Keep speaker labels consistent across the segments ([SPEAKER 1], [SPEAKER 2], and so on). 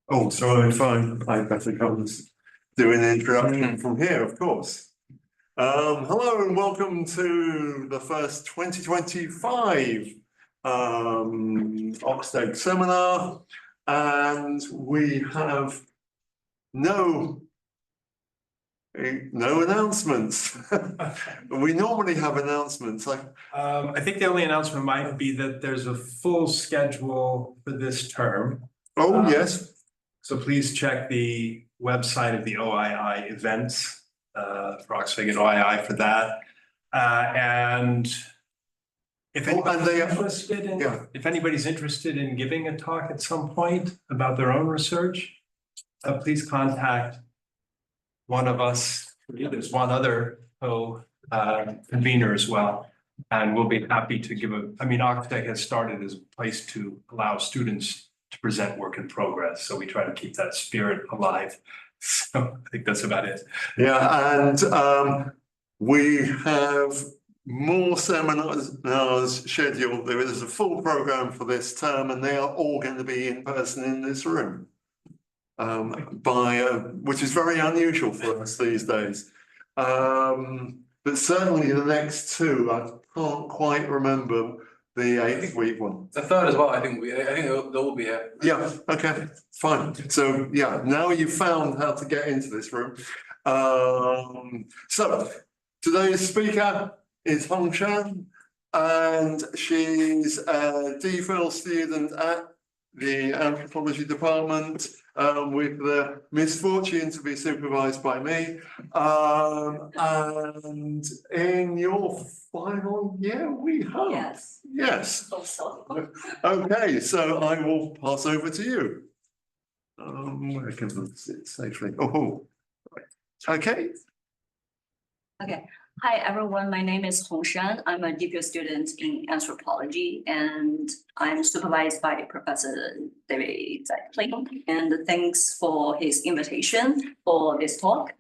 [SPEAKER 1] Oh, sorry, fine. I better come do an introduction from here, of course. Hello and welcome to the first 2025 OxDEG seminar. And we have no announcements. We normally have announcements.
[SPEAKER 2] I think the only announcement might be that there's a full schedule for this term.
[SPEAKER 1] Oh, yes.
[SPEAKER 2] So please check the website of the OII events for OxDEG and OII for that. And if anybody's interested in giving a talk at some point about their own research, please contact one of us. There's one other convener as well, and we'll be happy to give OxDEG has started as a place to allow students to present work in progress. So we try to keep that spirit alive. So I think that's about it.
[SPEAKER 1] Yeah, and we have more seminars scheduled. There is a full program for this term, and they are all going to be in person in this room, which is very unusual for us these days. But certainly the next two, I can't quite remember. The 8th week one.
[SPEAKER 3] The third as well, I think they'll be here.
[SPEAKER 1] Yeah, okay, fine. So yeah, now you've found how to get into this room. So today's speaker is Hongshan, and she's a DPhil student at the anthropology department, with the misfortune to be supervised by me. And in your final year, we hope.
[SPEAKER 4] Yes.
[SPEAKER 1] Yes.
[SPEAKER 4] Also.
[SPEAKER 1] Okay, so I will pass over to you. Where can I sit safely? Oh, right. Okay.
[SPEAKER 4] Okay. Hi, everyone. My name is Hongshan. I'm a DPhil student in anthropology, and I'm supervised by Professor David Zeitling. And thanks for his invitation for this talk.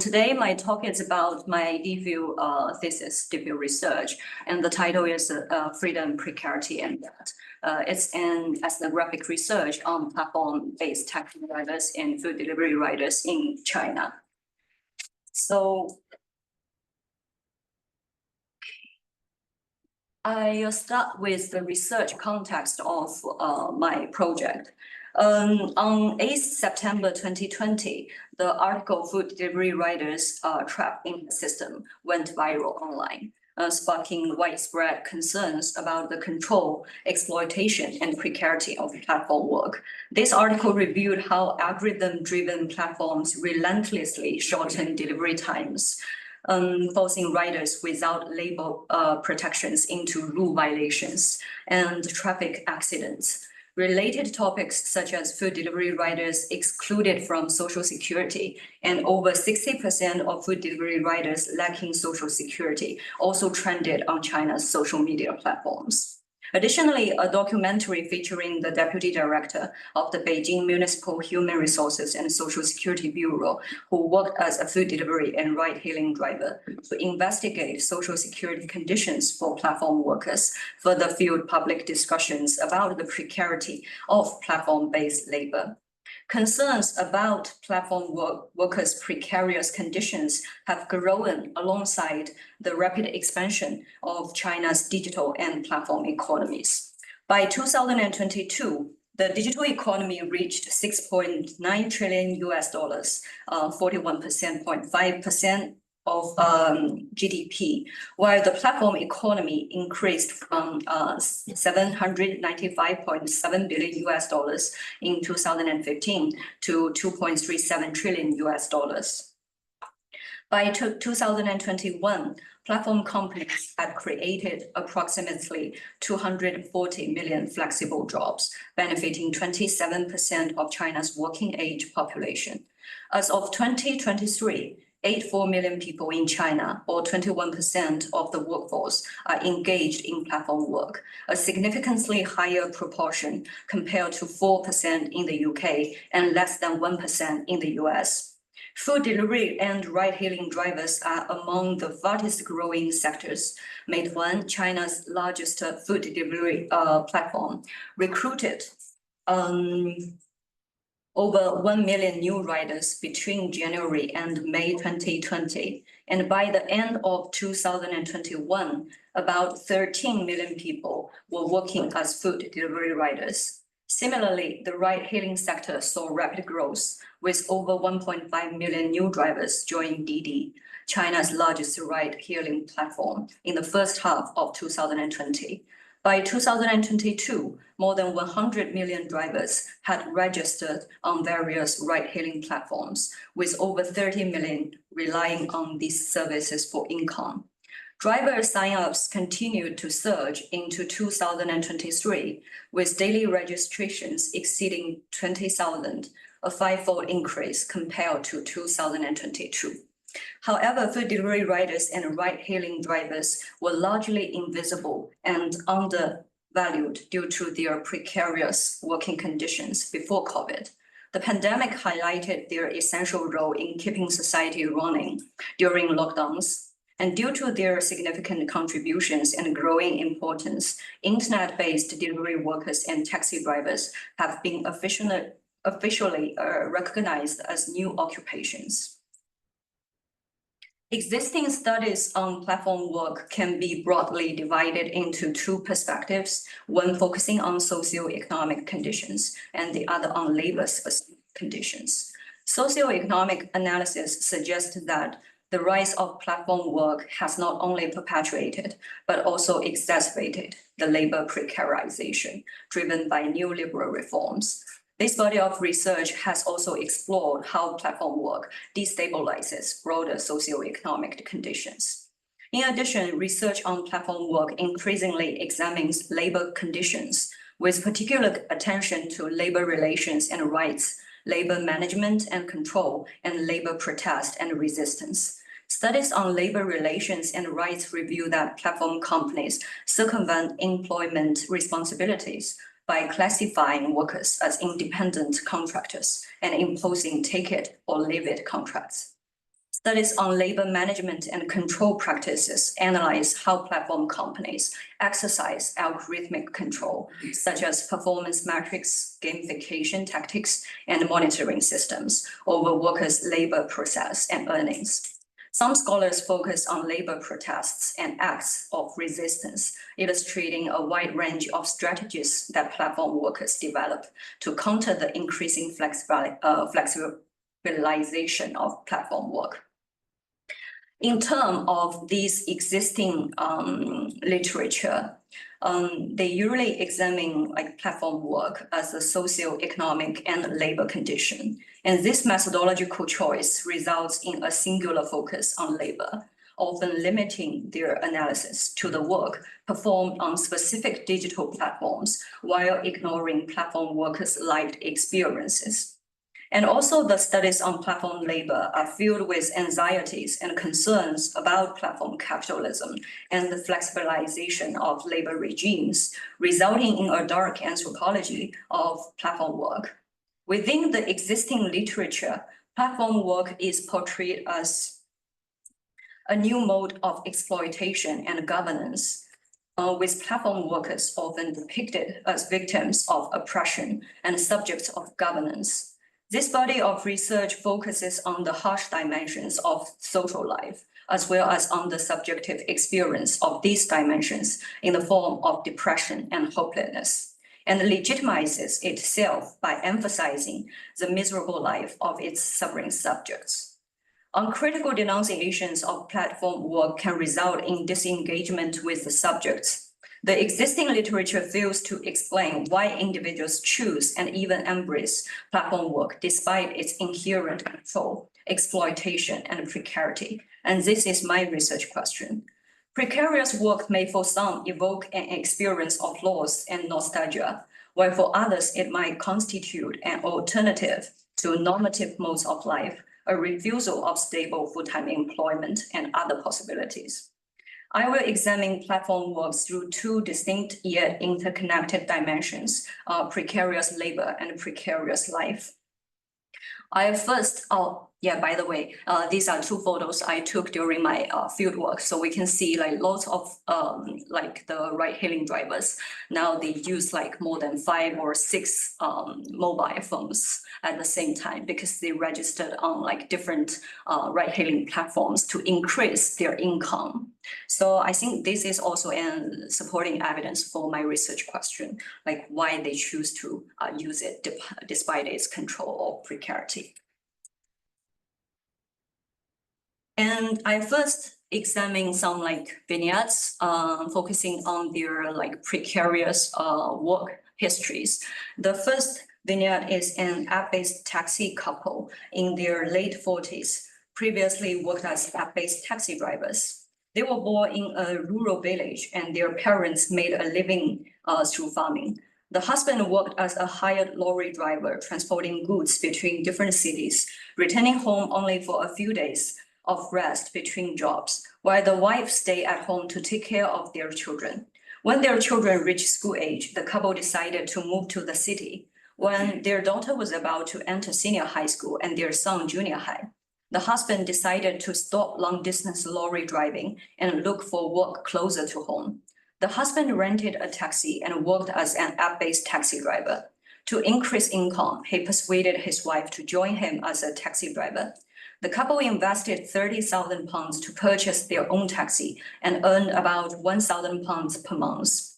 [SPEAKER 4] Today, my talk is about my DPhil thesis, DPhil research, and the title is Freedom, Precarity, and That. It's an ethnographic research on platform-based taxi drivers and food delivery riders in China. So I'll start with the research context of my project. On 8th September 2020, the article Food Delivery Riders Trapped in the System went viral online, sparking widespread concerns about the control, exploitation, and precarity of platform work. This article reviewed how algorithm-driven platforms relentlessly shorten delivery times, forcing riders without labor protections into rule violations and traffic accidents. Related topics such as food delivery riders excluded from Social Security and over 60% of food delivery riders lacking Social Security also trended on China's social media platforms. Additionally, a documentary featuring the Deputy Director of the Beijing Municipal Human Resources and Social Security Bureau, who worked as a food delivery and ride-hailing driver to investigate social security conditions for platform workers, further fueled public discussions about the precarity of platform-based labor. Concerns about platform workers' precarious conditions have grown alongside the rapid expansion of China's digital and platform economies. By 2022, the digital economy reached $6.9 trillion, 41.5% of GDP, while the platform economy increased from $795.7 billion in 2015 to $2.37 trillion. By 2021, platform companies had created approximately 240 million flexible jobs, benefiting 27% of China's working age population. As of 2023, 84 million people in China, or 21% of the workforce, are engaged in platform work, a significantly higher proportion compared to 4% in the UK and less than 1% in the US. Food delivery and ride-hailing drivers are among the fastest growing sectors. Meituan, China's largest food delivery platform, recruited over 1 million new riders between January and May 2020. And by the end of 2021, about 13 million people were working as food delivery riders. Similarly, the ride-hailing sector saw rapid growth, with over 1.5 million new drivers joining Didi, China's largest ride-hailing platform, in the first half of 2020. By 2022, more than 100 million drivers had registered on various ride-hailing platforms, with over 30 million relying on these services for income. Driver sign-ups continued to surge into 2023, with daily registrations exceeding 20,000, a five-fold increase compared to 2022. However, food delivery riders and ride-hailing drivers were largely invisible and undervalued due to their precarious working conditions before COVID. The pandemic highlighted their essential role in keeping society running during lockdowns. And due to their significant contributions and growing importance, internet-based delivery workers and taxi drivers have been officially recognized as new occupations. Existing studies on platform work can be broadly divided into two perspectives, one focusing on socioeconomic conditions and the other on labor-specific conditions. Socioeconomic analysis suggests that the rise of platform work has not only perpetuated, but also exacerbated the labor precarization driven by neoliberal reforms. This body of research has also explored how platform work destabilizes broader socioeconomic conditions. In addition, research on platform work increasingly examines labor conditions, with particular attention to labor relations and rights, labor management and control, and labor protest and resistance. Studies on labor relations and rights reveal that platform companies circumvent employment responsibilities by classifying workers as independent contractors and imposing take it or leave it contracts. Studies on labor management and control practices analyze how platform companies exercise algorithmic control, such as performance metrics, gamification tactics, and monitoring systems over workers' labor process and earnings. Some scholars focus on labor protests and acts of resistance, illustrating a wide range of strategies that platform workers develop to counter the increasing flexibilization of platform work. In terms of these existing literature, they usually examine platform work as a socio-economic and labor condition. And this methodological choice results in a singular focus on labor, often limiting their analysis to the work performed on specific digital platforms while ignoring platform workers' lived experiences. And also the studies on platform labor are filled with anxieties and concerns about platform capitalism and the flexibilization of labor regimes, resulting in a dark anthropology of platform work. Within the existing literature, platform work is portrayed as a new mode of exploitation and governance, with platform workers often depicted as victims of oppression and subjects of governance. This body of research focuses on the harsh dimensions of social life, as well as on the subjective experience of these dimensions in the form of depression and hopelessness, and legitimizes itself by emphasizing the miserable life of its suffering subjects. Uncritical denunciations of platform work can result in disengagement with the subjects. The existing literature fails to explain why individuals choose and even embrace platform work despite its inherent control, exploitation, and precarity. And this is my research question. Precarious work may for some evoke an experience of loss and nostalgia, while for others it might constitute an alternative to normative modes of life, a refusal of stable full-time employment, and other possibilities. I will examine platform work through two distinct yet interconnected dimensions, precarious labor and precarious life. I first Yeah, by the way, these are two photos I took during my field work. So we can see like lots of like the ride-hailing drivers. Now they use like more than 5 or 6 mobile phones at the same time because they registered on like different ride-hailing platforms to increase their income. So I think this is also an supporting evidence for my research question, like why they choose to use it despite its control or precarity. And I first examined some like vignettes, focusing on their like precarious work histories. The first vignette is an app-based taxi couple in their late 40s, previously worked as app-based taxi drivers. They were born in a rural village and their parents made a living through farming. The husband worked as a hired lorry driver, transporting goods between different cities, returning home only for a few days of rest between jobs, while the wife stayed at home to take care of their children. When their children reached school age, the couple decided to move to the city. When their daughter was about to enter senior high school and their son junior high, the husband decided to stop long-distance lorry driving and look for work closer to home. The husband rented a taxi and worked as an app-based taxi driver. To increase income, he persuaded his wife to join him as a taxi driver. The couple invested £30,000 to purchase their own taxi and earned about £1,000 per month.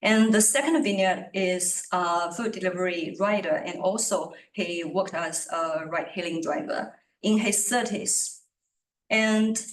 [SPEAKER 4] And the second vignette is a food delivery rider, and also he worked as a ride-hailing driver in his 30s. And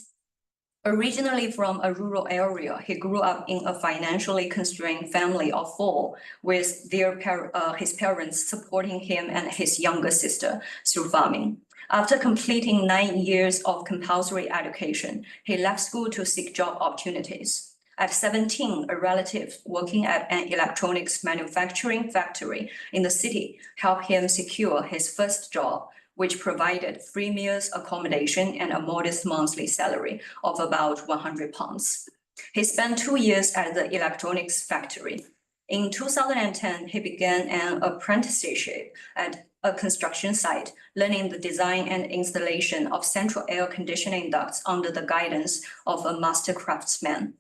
[SPEAKER 4] originally from a rural area, he grew up in a financially constrained family of 4, with his parents supporting him and his younger sister through farming. After completing 9 years of compulsory education, he left school to seek job opportunities. At 17, a relative working at an electronics manufacturing factory in the city helped him secure his first job, which provided free meals, accommodation, and a modest monthly salary of about £100. He spent 2 years at the electronics factory. In 2010, he began an apprenticeship at a construction site, learning the design and installation of central air conditioning ducts under the guidance of a master craftsman.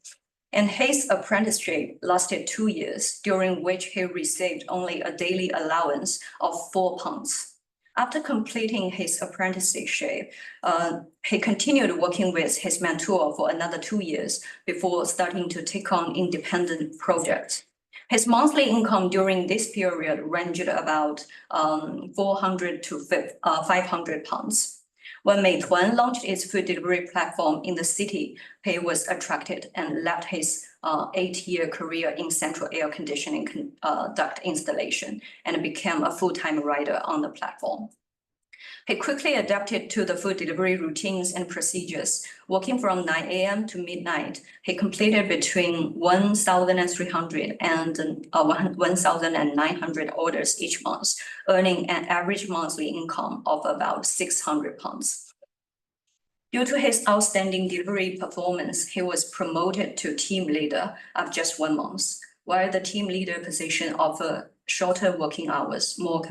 [SPEAKER 4] And his apprenticeship lasted 2 years, during which he received only a daily allowance of £4. After completing his apprenticeship, he continued working with his mentor for another 2 years before starting to take on independent projects. His monthly income during this period ranged about £400 to £500. When Meituan launched its food delivery platform in the city, he was attracted and left his 8-year career in central air conditioning duct installation and became a full-time rider on the platform. He quickly adapted to the food delivery routines and procedures. Working from 9 a.m. to midnight, he completed between 1,300 and 1,900 orders each month, earning an average monthly income of about £600. Due to his outstanding delivery performance, he was promoted to team leader after just 1 month. While the team leader position offered shorter working hours, more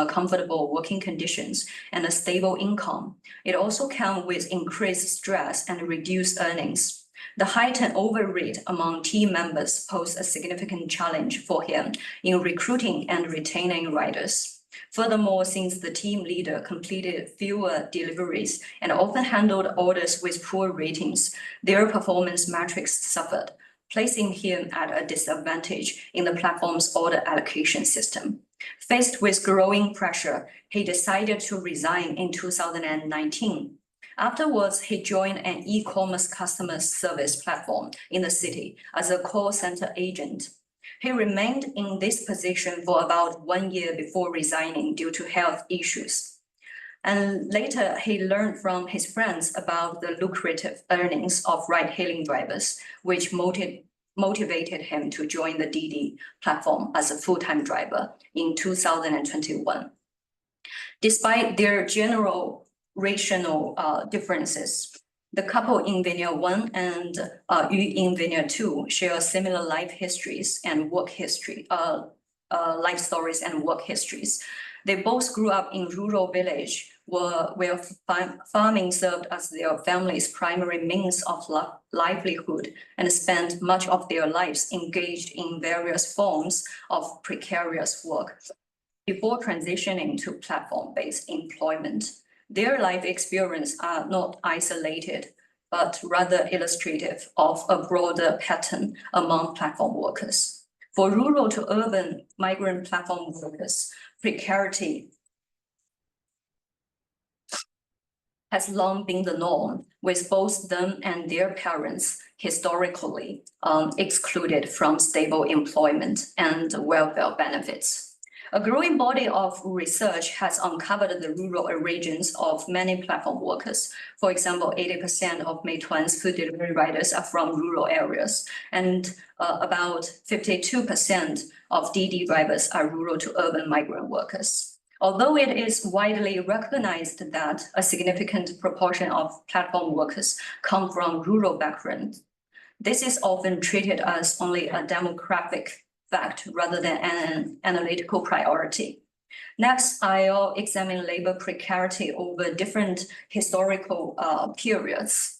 [SPEAKER 4] comfortable working conditions, and a stable income, it also came with increased stress and reduced earnings. The high turnover rate among team members posed a significant challenge for him in recruiting and retaining riders. Furthermore, since the team leader completed fewer deliveries and often handled orders with poor ratings, their performance metrics suffered, placing him at a disadvantage in the platform's order allocation system. Faced with growing pressure, he decided to resign in 2019. Afterwards, he joined an e-commerce customer service platform in the city as a call center agent. He remained in this position for about 1 year before resigning due to health issues. And later, he learned from his friends about the lucrative earnings of ride-hailing drivers, which motivated him to join the Didi platform as a full-time driver in 2021. Despite their general racial differences, the couple in Vignette 1 and Yu in Vignette 2 share similar life histories and work history, life stories and work histories. They both grew up in rural village where farming served as their family's primary means of livelihood and spent much of their lives engaged in various forms of precarious work before transitioning to platform-based employment. Their life experience are not isolated, but rather illustrative of a broader pattern among platform workers. For rural to urban migrant platform workers, precarity has long been the norm, with both them and their parents historically excluded from stable employment and welfare benefits. A growing body of research has uncovered the rural origins of many platform workers. For example, 80% of Meituan's food delivery riders are from rural areas, and about 52% of DD drivers are rural to urban migrant workers. Although it is widely recognized that a significant proportion of platform workers come from rural backgrounds, this is often treated as only a demographic fact rather than an analytical priority. Next, I'll examine labor precarity over different historical periods.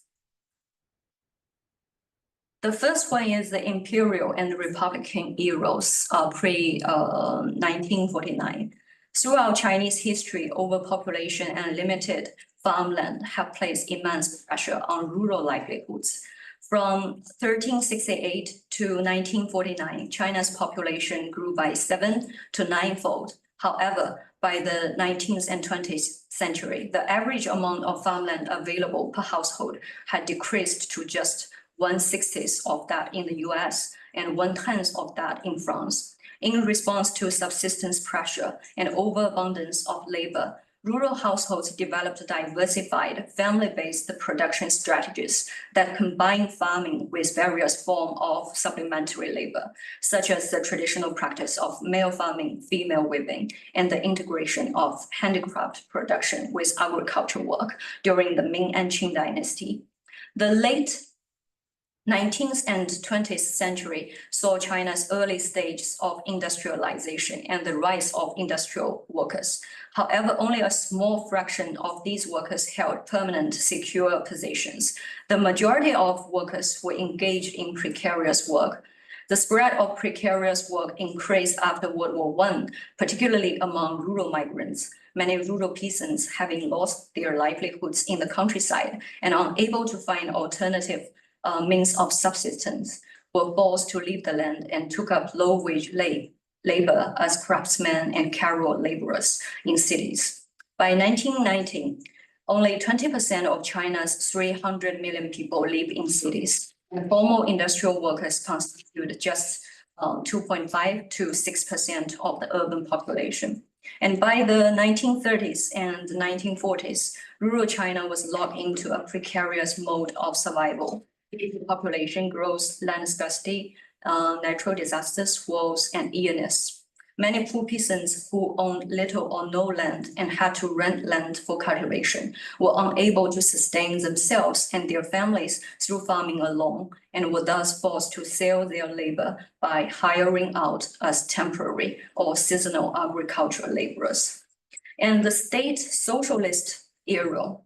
[SPEAKER 4] The first one is the imperial and Republican eras, pre-1949. Throughout Chinese history, overpopulation and limited farmland have placed immense pressure on rural livelihoods. From 1368 to 1949, China's population grew by 7 to 9-fold. However, by the 19th and 20th century, the average amount of farmland available per household had decreased to just 1/60 of that in the US and 1/10 of that in France. In response to subsistence pressure and overabundance of labor, rural households developed diversified family-based production strategies that combine farming with various forms of supplementary labor, such as the traditional practice of male farming, female weaving, and the integration of handicraft production with agricultural work during the Ming and Qing dynasty. The late 19th and 20th century saw China's early stages of industrialization and the rise of industrial workers. However, only a small fraction of these workers held permanent, secure positions. The majority of workers were engaged in precarious work. The spread of precarious work increased after World War I, particularly among rural migrants. Many rural peasants, having lost their livelihoods in the countryside and unable to find alternative means of subsistence, were forced to leave the land and took up low-wage labor as craftsmen and casual laborers in cities. By 1990, only 20% of China's 300 million people live in cities, and formal industrial workers constitute just 2.5 to 6% of the urban population. And by the 1930s and 1940s, rural China was locked into a precarious mode of survival. Population growth, land scarcity, natural disasters, wars, and illness. Many poor peasants who owned little or no land and had to rent land for cultivation were unable to sustain themselves and their families through farming alone, and were thus forced to sell their labor by hiring out as temporary or seasonal agricultural laborers. And the state socialist era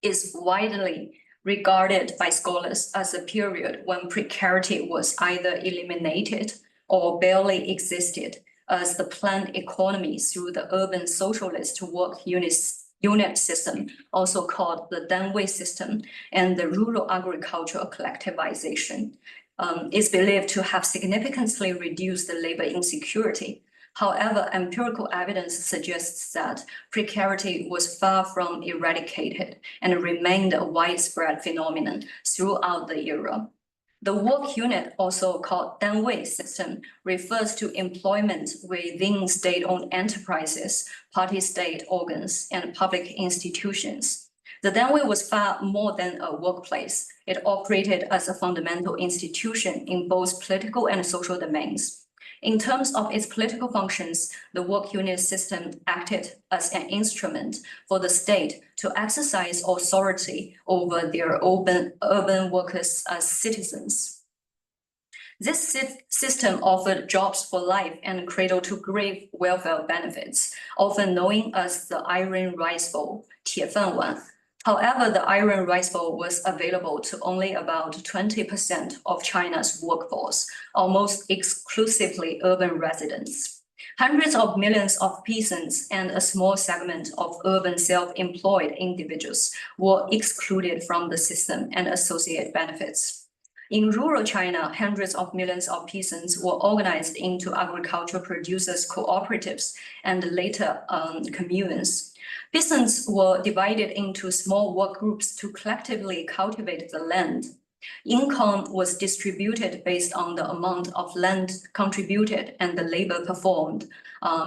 [SPEAKER 4] is widely regarded by scholars as a period when precarity was either eliminated or barely existed, as the planned economy through the urban socialist work unit system, also called the Danwei system, and the rural agricultural collectivization, is believed to have significantly reduced the labor insecurity. However, empirical evidence suggests that precarity was far from eradicated and remained a widespread phenomenon throughout the era. The work unit, also called Danwei system, refers to employment within state-owned enterprises, party-state organs, and public institutions. The Danwei was far more than a workplace. It operated as a fundamental institution in both political and social domains. In terms of its political functions, the work unit system acted as an instrument for the state to exercise authority over their urban workers as citizens. This system offered jobs for life and cradle-to-grave welfare benefits, often known as the Iron Rice Bowl, 铁饭碗. However, the Iron Rice Bowl was available to only about 20% of China's workforce, almost exclusively urban residents. Hundreds of millions of peasants and a small segment of urban self-employed individuals were excluded from the system and associated benefits. In rural China, hundreds of millions of peasants were organized into agricultural producers cooperatives and later communes. Peasants were divided into small work groups to collectively cultivate the land. Income was distributed based on the amount of land contributed and the labor performed,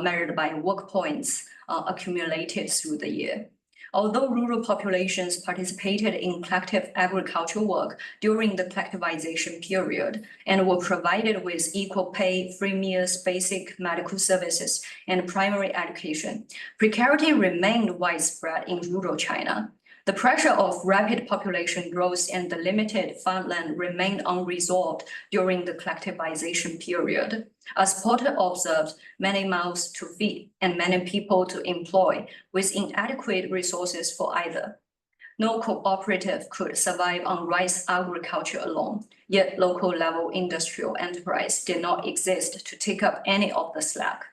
[SPEAKER 4] measured by work points accumulated through the year. Although rural populations participated in collective agricultural work during the collectivization period and were provided with equal pay, free meals, basic medical services, and primary education, precarity remained widespread in rural China. The pressure of rapid population growth and the limited farmland remained unresolved during the collectivization period. As Porter observed, many mouths to feed and many people to employ with inadequate resources for either. No cooperative could survive on rice agriculture alone, yet local level industrial enterprise did not exist to take up any of the slack.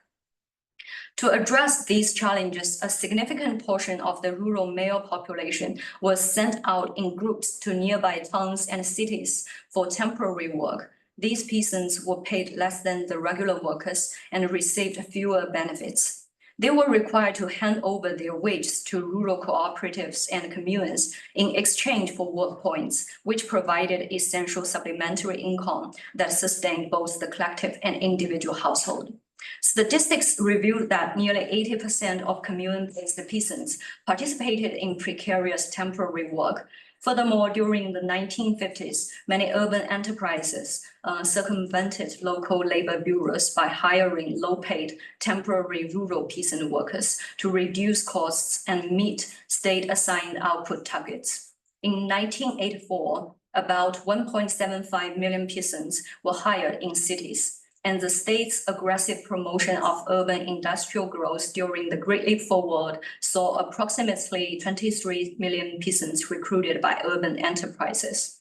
[SPEAKER 4] To address these challenges, a significant portion of the rural male population was sent out in groups to nearby towns and cities for temporary work. These peasants were paid less than the regular workers and received fewer benefits. They were required to hand over their wages to rural cooperatives and communes in exchange for work points, which provided essential supplementary income that sustained both the collective and individual household. Statistics revealed that nearly 80% of commune-based peasants participated in precarious temporary work. Furthermore, during the 1950s, many urban enterprises circumvented local labor bureaus by hiring low-paid temporary rural peasant workers to reduce costs and meet state-assigned output targets. In 1984, about 1.75 million peasants were hired in cities, and the state's aggressive promotion of urban industrial growth during the Great Leap Forward saw approximately 23 million peasants recruited by urban enterprises.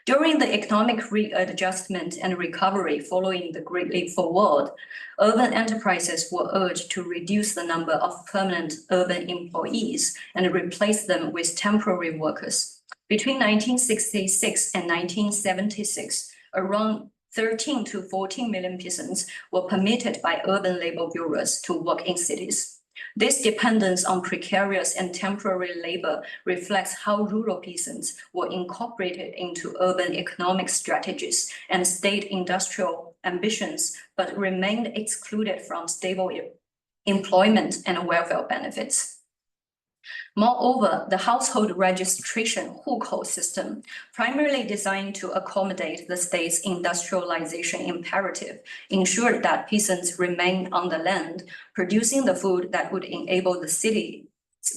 [SPEAKER 4] During the economic readjustment and recovery following the Great Leap Forward, urban enterprises were urged to reduce the number of permanent urban employees and replace them with temporary workers. Between 1966 and 1976, around 13 to 14 million peasants were permitted by urban labor bureaus to work in cities. This dependence on precarious and temporary labor reflects how rural peasants were incorporated into urban economic strategies and state industrial ambitions, but remained excluded from stable employment and welfare benefits. Moreover, the household registration 户口 system, primarily designed to accommodate the state's industrialization imperative, ensured that peasants remained on the land, producing the food that would enable the city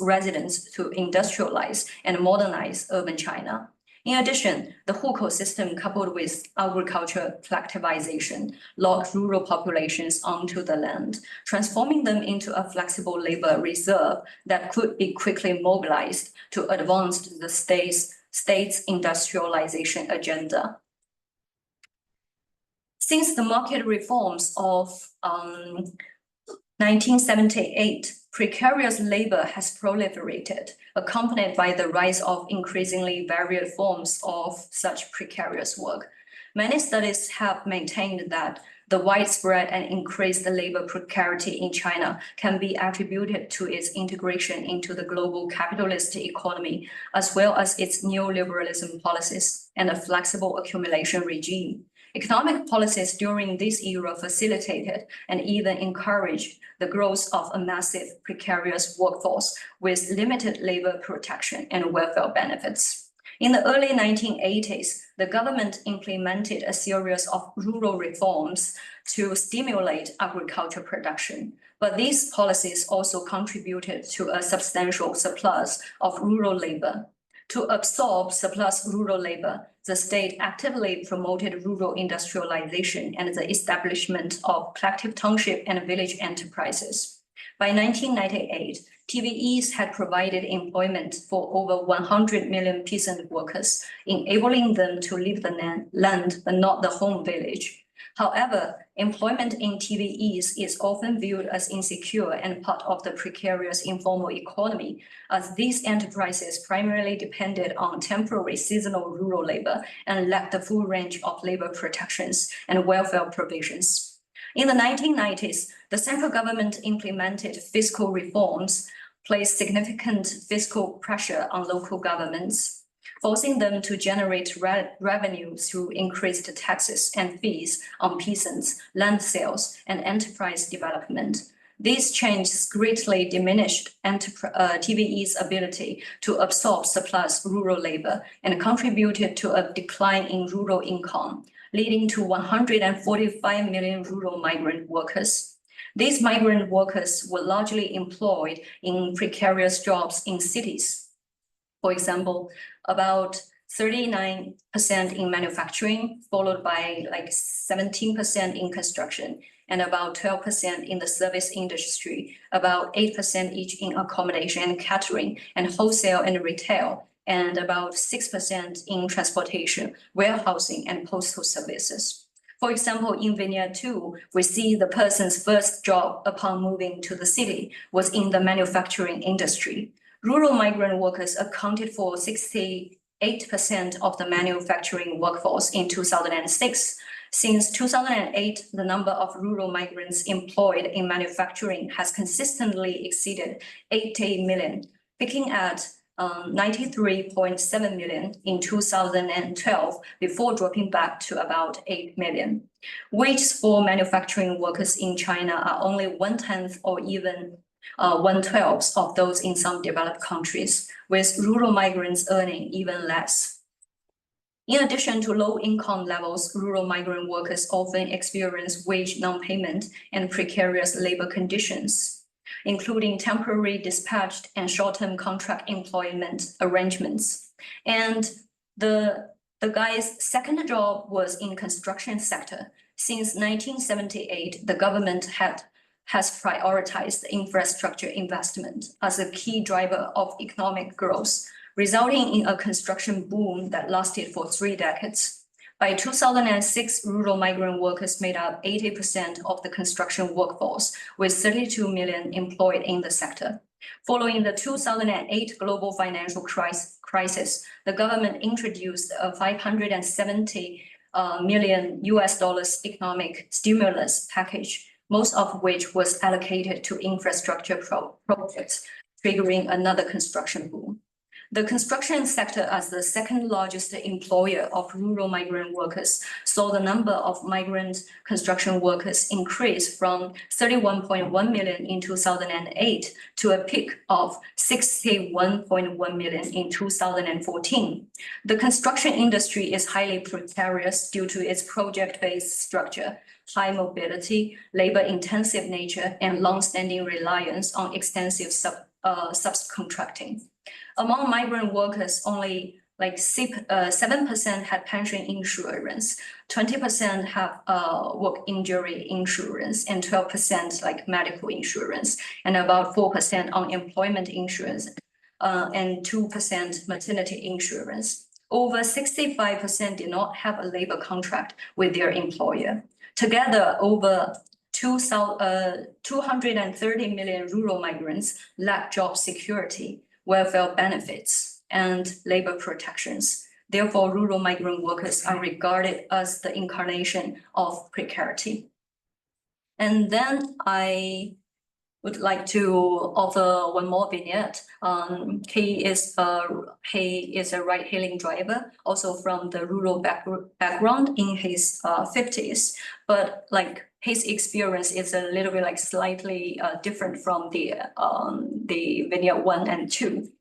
[SPEAKER 4] residents to industrialize and modernize urban China. In addition, the 户口 system, coupled with agriculture collectivization, locked rural populations onto the land, transforming them into a flexible labor reserve that could be quickly mobilized to advance the state's industrialization agenda. Since the market reforms of 1978, precarious labor has proliferated, accompanied by the rise of increasingly varied forms of such precarious work. Many studies have maintained that the widespread and increased labor precarity in China can be attributed to its integration into the global capitalist economy, as well as its neoliberalism policies and a flexible accumulation regime. Economic policies during this era facilitated and even encouraged the growth of a massive precarious workforce with limited labor protection and welfare benefits. In the early 1980s, the government implemented a series of rural reforms to stimulate agriculture production, but these policies also contributed to a substantial surplus of rural labor. To absorb surplus rural labor, the state actively promoted rural industrialization and the establishment of collective township and village enterprises. By 1998, TVEs had provided employment for over 100 million peasant workers, enabling them to leave the land but not the home village. However, employment in TVEs is often viewed as insecure and part of the precarious informal economy, as these enterprises primarily depended on temporary seasonal rural labor and lacked the full range of labor protections and welfare provisions. In the 1990s, the central government implemented fiscal reforms, placed significant fiscal pressure on local governments, forcing them to generate revenue through increased taxes and fees on peasants, land sales, and enterprise development. These changes greatly diminished TVE's ability to absorb surplus rural labor and contributed to a decline in rural income, leading to 145 million rural migrant workers. These migrant workers were largely employed in precarious jobs in cities. For example, about 39% in manufacturing, followed by like 17% in construction, and about 12% in the service industry, about 8% each in accommodation and catering, and wholesale and retail, and about 6% in transportation, warehousing, and postal services. For example, in Vineyard 2, we see the person's first job upon moving to the city was in the manufacturing industry. Rural migrant workers accounted for 68% of the manufacturing workforce in 2006. Since 2008, the number of rural migrants employed in manufacturing has consistently exceeded 80 million, peaking at 93.7 million in 2012 before dropping back to about 8 million. Wages for manufacturing workers in China are only 1/10 or even 1/12 of those in some developed countries, with rural migrants earning even less. In addition to low income levels, rural migrant workers often experience wage non-payment and precarious labor conditions, including temporary dispatched and short-term contract employment arrangements. And the guy's second job was in construction sector. Since 1978, the government has prioritized infrastructure investment as a key driver of economic growth, resulting in a construction boom that lasted for 3 decades. By 2006, rural migrant workers made up 80% of the construction workforce, with 32 million employed in the sector. Following the 2008 global financial crisis, the government introduced a $570 million economic stimulus package, most of which was allocated to infrastructure projects, triggering another construction boom. The construction sector, as the second largest employer of rural migrant workers, saw the number of migrant construction workers increase from 31.1 million in 2008 to a peak of 61.1 million in 2014. The construction industry is highly precarious due to its project-based structure, high mobility, labor-intensive nature, and long-standing reliance on extensive subcontracting. Among migrant workers, only like 7% had pension insurance, 20% have work injury insurance, and 12% like medical insurance, and about 4% unemployment insurance, and 2% maternity insurance. Over 65% did not have a labor contract with their employer. Together, over 230 million rural migrants lack job security, welfare benefits, and labor protections. Therefore, rural migrant workers are regarded as the incarnation of precarity. And then I would like to offer one more vignette. He is a ride-hailing driver, also from the rural background in his 50s, but like his experience is a little bit like slightly different from the vignette 1 and 2.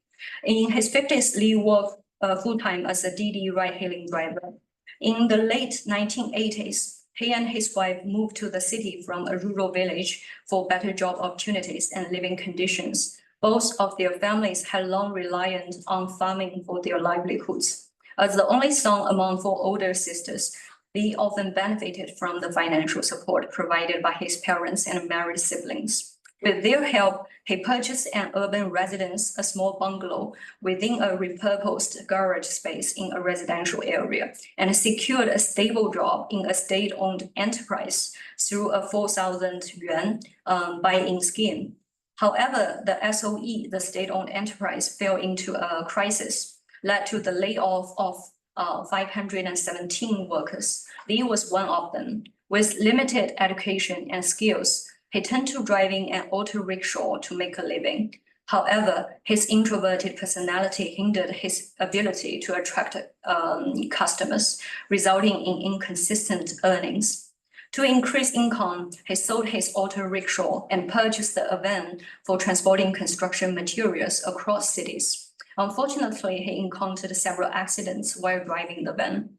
[SPEAKER 4] In his 50s, Lee worked full-time as a DD ride-hailing driver. In the late 1980s, he and his wife moved to the city from a rural village for better job opportunities and living conditions. Both of their families had long relied on farming for their livelihoods. As the only son among four older sisters, Lee often benefited from the financial support provided by his parents and married siblings. With their help, he purchased an urban residence, a small bungalow within a repurposed garage space in a residential area, and secured a stable job in a state-owned enterprise through a 4,000 yuan buy-in scheme. However, the SOE, the state-owned enterprise, fell into a crisis, led to the layoff of 517 workers. Lee was one of them. With limited education and skills, he turned to driving an auto rickshaw to make a living. However, his introverted personality hindered his ability to attract customers, resulting in inconsistent earnings. To increase income, he sold his auto rickshaw and purchased a van for transporting construction materials across cities. Unfortunately, he encountered several accidents while driving the van.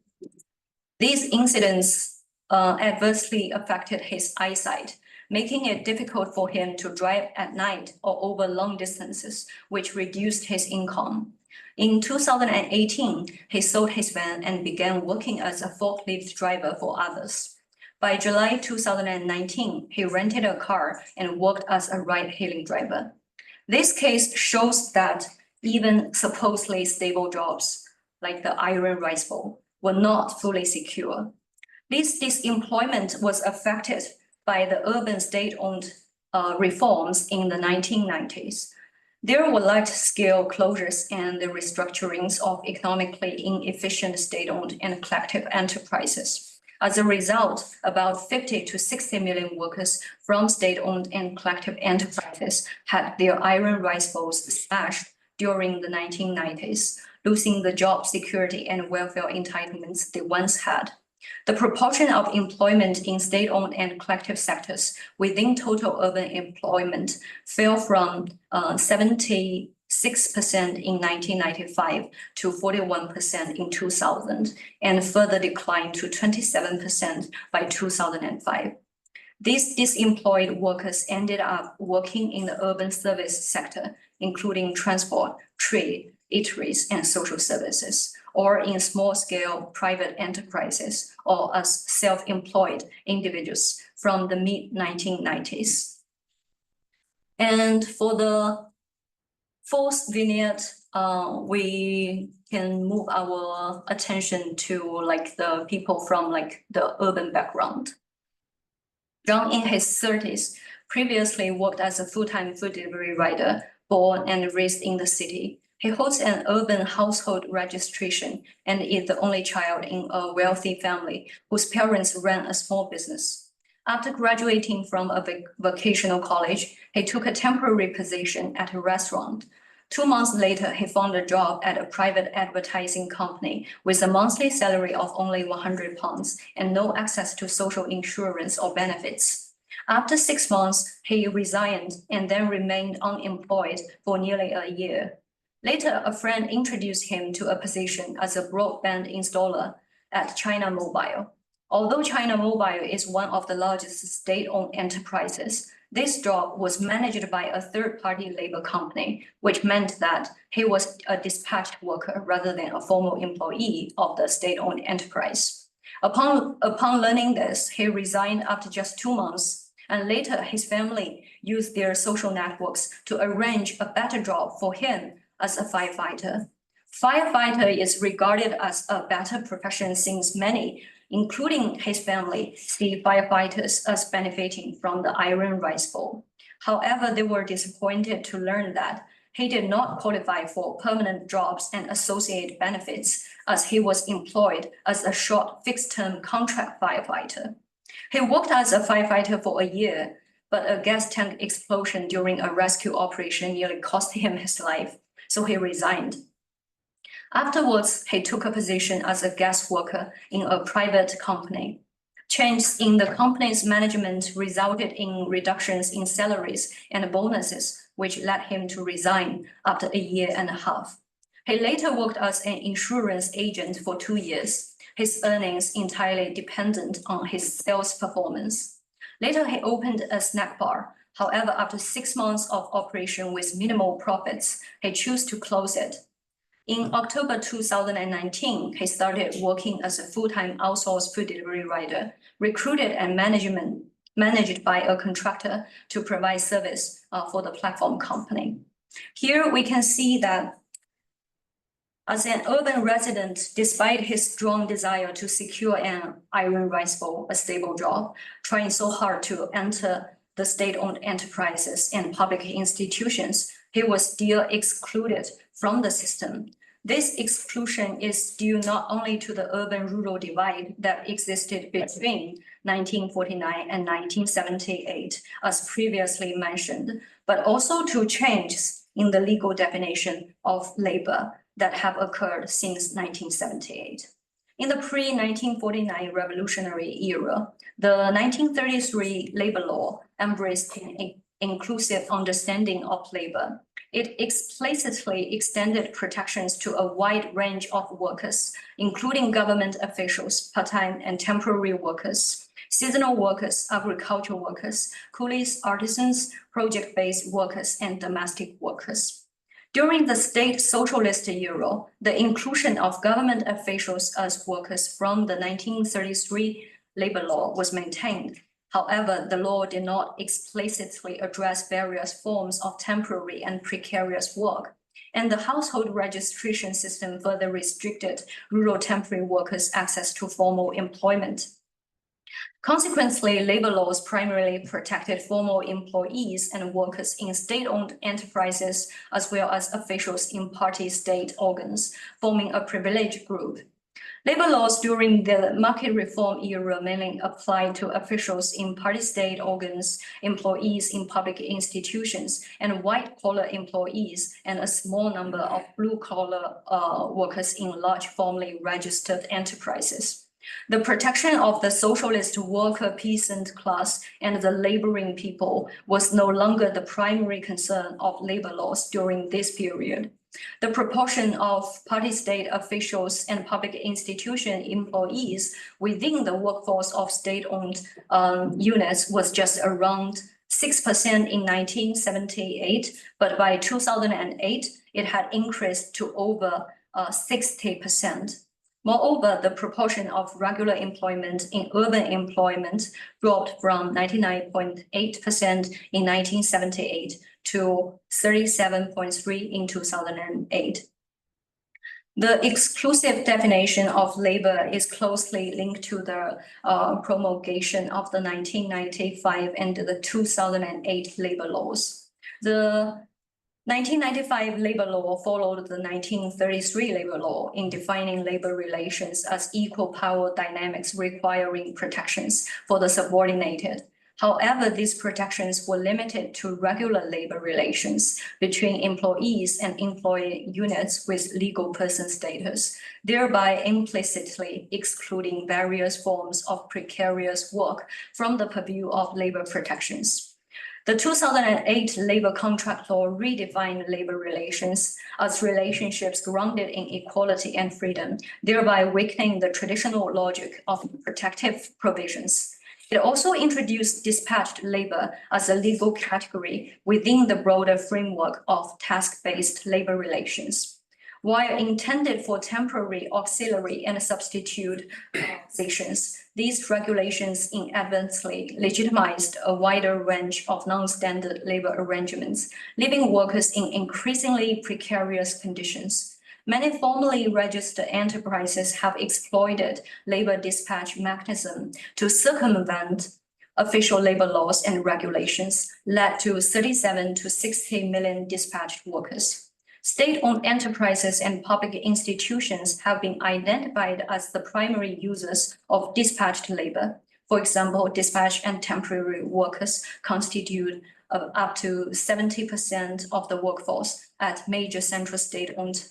[SPEAKER 4] These incidents adversely affected his eyesight, making it difficult for him to drive at night or over long distances, which reduced his income. In 2018, he sold his van and began working as a forklift driver for others. By July 2019, he rented a car and worked as a ride-hailing driver. This case shows that even supposedly stable jobs, like the iron rice bowl, were not fully secure. This disemployment was affected by the urban state-owned reforms in the 1990s. There were large-scale closures and the restructurings of economically inefficient state-owned and collective enterprises. As a result, about 50 to 60 million workers from state-owned and collective enterprises had their iron rice bowls smashed during the 1990s, losing the job security and welfare entitlements they once had. The proportion of employment in state-owned and collective sectors within total urban employment fell from 76% in 1995 to 41% in 2000, and further declined to 27% by 2005. These disemployed workers ended up working in the urban service sector, including transport, trade, eateries, and social services, or in small-scale private enterprises, or as self-employed individuals from the mid-1990s. And for the fourth vignette, we can move our attention to like the people from like the urban background. Zhang, in his 30s, previously worked as a full-time food delivery rider, born and raised in the city. He holds an urban household registration and is the only child in a wealthy family whose parents ran a small business. After graduating from a vocational college, he took a temporary position at a restaurant. 2 months later, he found a job at a private advertising company with a monthly salary of only £100 and no access to social insurance or benefits. After 6 months, he resigned and then remained unemployed for nearly a year. Later, a friend introduced him to a position as a broadband installer at China Mobile. Although China Mobile is one of the largest state-owned enterprises, this job was managed by a third-party labor company, which meant that he was a dispatched worker rather than a formal employee of the state-owned enterprise. Upon learning this, he resigned after just 2 months, and later his family used their social networks to arrange a better job for him as a firefighter. Firefighter is regarded as a better profession since many, including his family, see firefighters as benefiting from the iron rice bowl. However, they were disappointed to learn that he did not qualify for permanent jobs and associated benefits as he was employed as a short fixed-term contract firefighter. He worked as a firefighter for a year, but a gas tank explosion during a rescue operation nearly cost him his life, so he resigned. Afterwards, he took a position as a guest worker in a private company. Changes in the company's management resulted in reductions in salaries and bonuses, which led him to resign after a year and a half. He later worked as an insurance agent for 2 years, his earnings entirely dependent on his sales performance. Later, he opened a snack bar, However, after 6 months of operation with minimal profits, he chose to close it. In October 2019, he started working as a full-time outsourced food delivery rider, recruited and managed by a contractor to provide service for the platform company. Here we can see that as an urban resident, despite his strong desire to secure an iron rice bowl, a stable job, trying so hard to enter the state-owned enterprises and public institutions, he was still excluded from the system. This exclusion is due not only to the urban-rural divide that existed between 1949 and 1978, as previously mentioned, but also to changes in the legal definition of labor that have occurred since 1978. In the pre-1949 revolutionary era, the 1933 labor law embraced an inclusive understanding of labor. It explicitly extended protections to a wide range of workers, including government officials, part-time and temporary workers, seasonal workers, agricultural workers, coolies, artisans, project-based workers, and domestic workers. During the state socialist era, the inclusion of government officials as workers from the 1933 labor law was maintained. However, the law did not explicitly address various forms of temporary and precarious work, and the household registration system further restricted rural temporary workers' access to formal employment. Consequently, labor laws primarily protected formal employees and workers in state-owned enterprises, as well as officials in party state organs, forming a privileged group. Labor laws during the market reform era mainly applied to officials in party state organs, employees in public institutions, and white-collar employees, and a small number of blue-collar workers in large formally registered enterprises. The protection of the socialist worker peasant class and the laboring people was no longer the primary concern of labor laws during this period. The proportion of party state officials and public institution employees within the workforce of state-owned units was just around 6% in 1978, but by 2008, it had increased to over 60%. Moreover, the proportion of regular employment in urban employment dropped from 99.8% in 1978 to 37.3% in 2008. The exclusive definition of labor is closely linked to the promulgation of the 1995 and the 2008 labor laws. The 1995 labor law followed the 1933 labor law in defining labor relations as equal power dynamics requiring protections for the subordinated. However, these protections were limited to regular labor relations between employees and employee units with legal person status, thereby implicitly excluding various forms of precarious work from the purview of labor protections. The 2008 labor contract law redefined labor relations as relationships grounded in equality and freedom, thereby weakening the traditional logic of protective provisions. It also introduced dispatched labor as a legal category within the broader framework of task-based labor relations. While intended for temporary, auxiliary, and substitute positions, these regulations inadvertently legitimized a wider range of non-standard labor arrangements, leaving workers in increasingly precarious conditions. Many formally registered enterprises have exploited labor dispatch mechanism to circumvent official labor laws and regulations, led to 37 to 60 million dispatched workers. State-owned enterprises and public institutions have been identified as the primary users of dispatched labor. For example, dispatch and temporary workers constitute up to 70% of the workforce at major central state-owned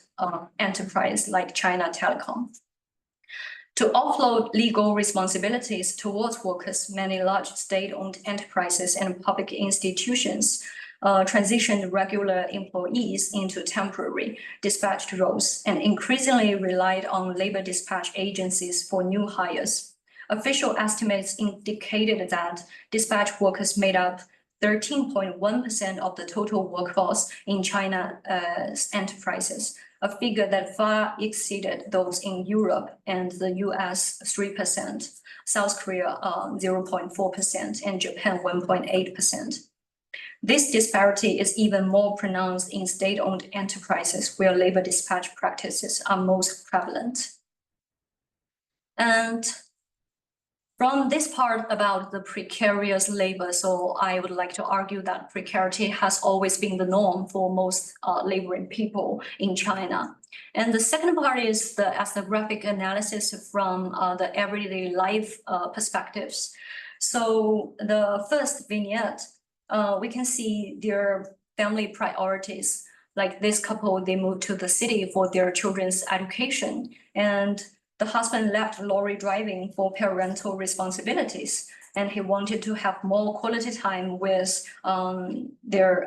[SPEAKER 4] enterprise like China Telecom. To offload legal responsibilities towards workers, many large state-owned enterprises and public institutions transitioned regular employees into temporary dispatched roles and increasingly relied on labor dispatch agencies for new hires. Official estimates indicated that dispatch workers made up 13.1% of the total workforce in China's enterprises, a figure that far exceeded those in Europe and the US 3%, South Korea 0.4%, and Japan 1.8%. This disparity is even more pronounced in state-owned enterprises where labor dispatch practices are most prevalent. And from this part about the precarious labor, so I would like to argue that precarity has always been the norm for most laboring people in China. And the second part is the ethnographic analysis from the everyday life perspectives. So the first vignette, we can see their family priorities. Like this couple, they moved to the city for their children's education, and the husband left lorry driving for parental responsibilities, and he wanted to have more quality time with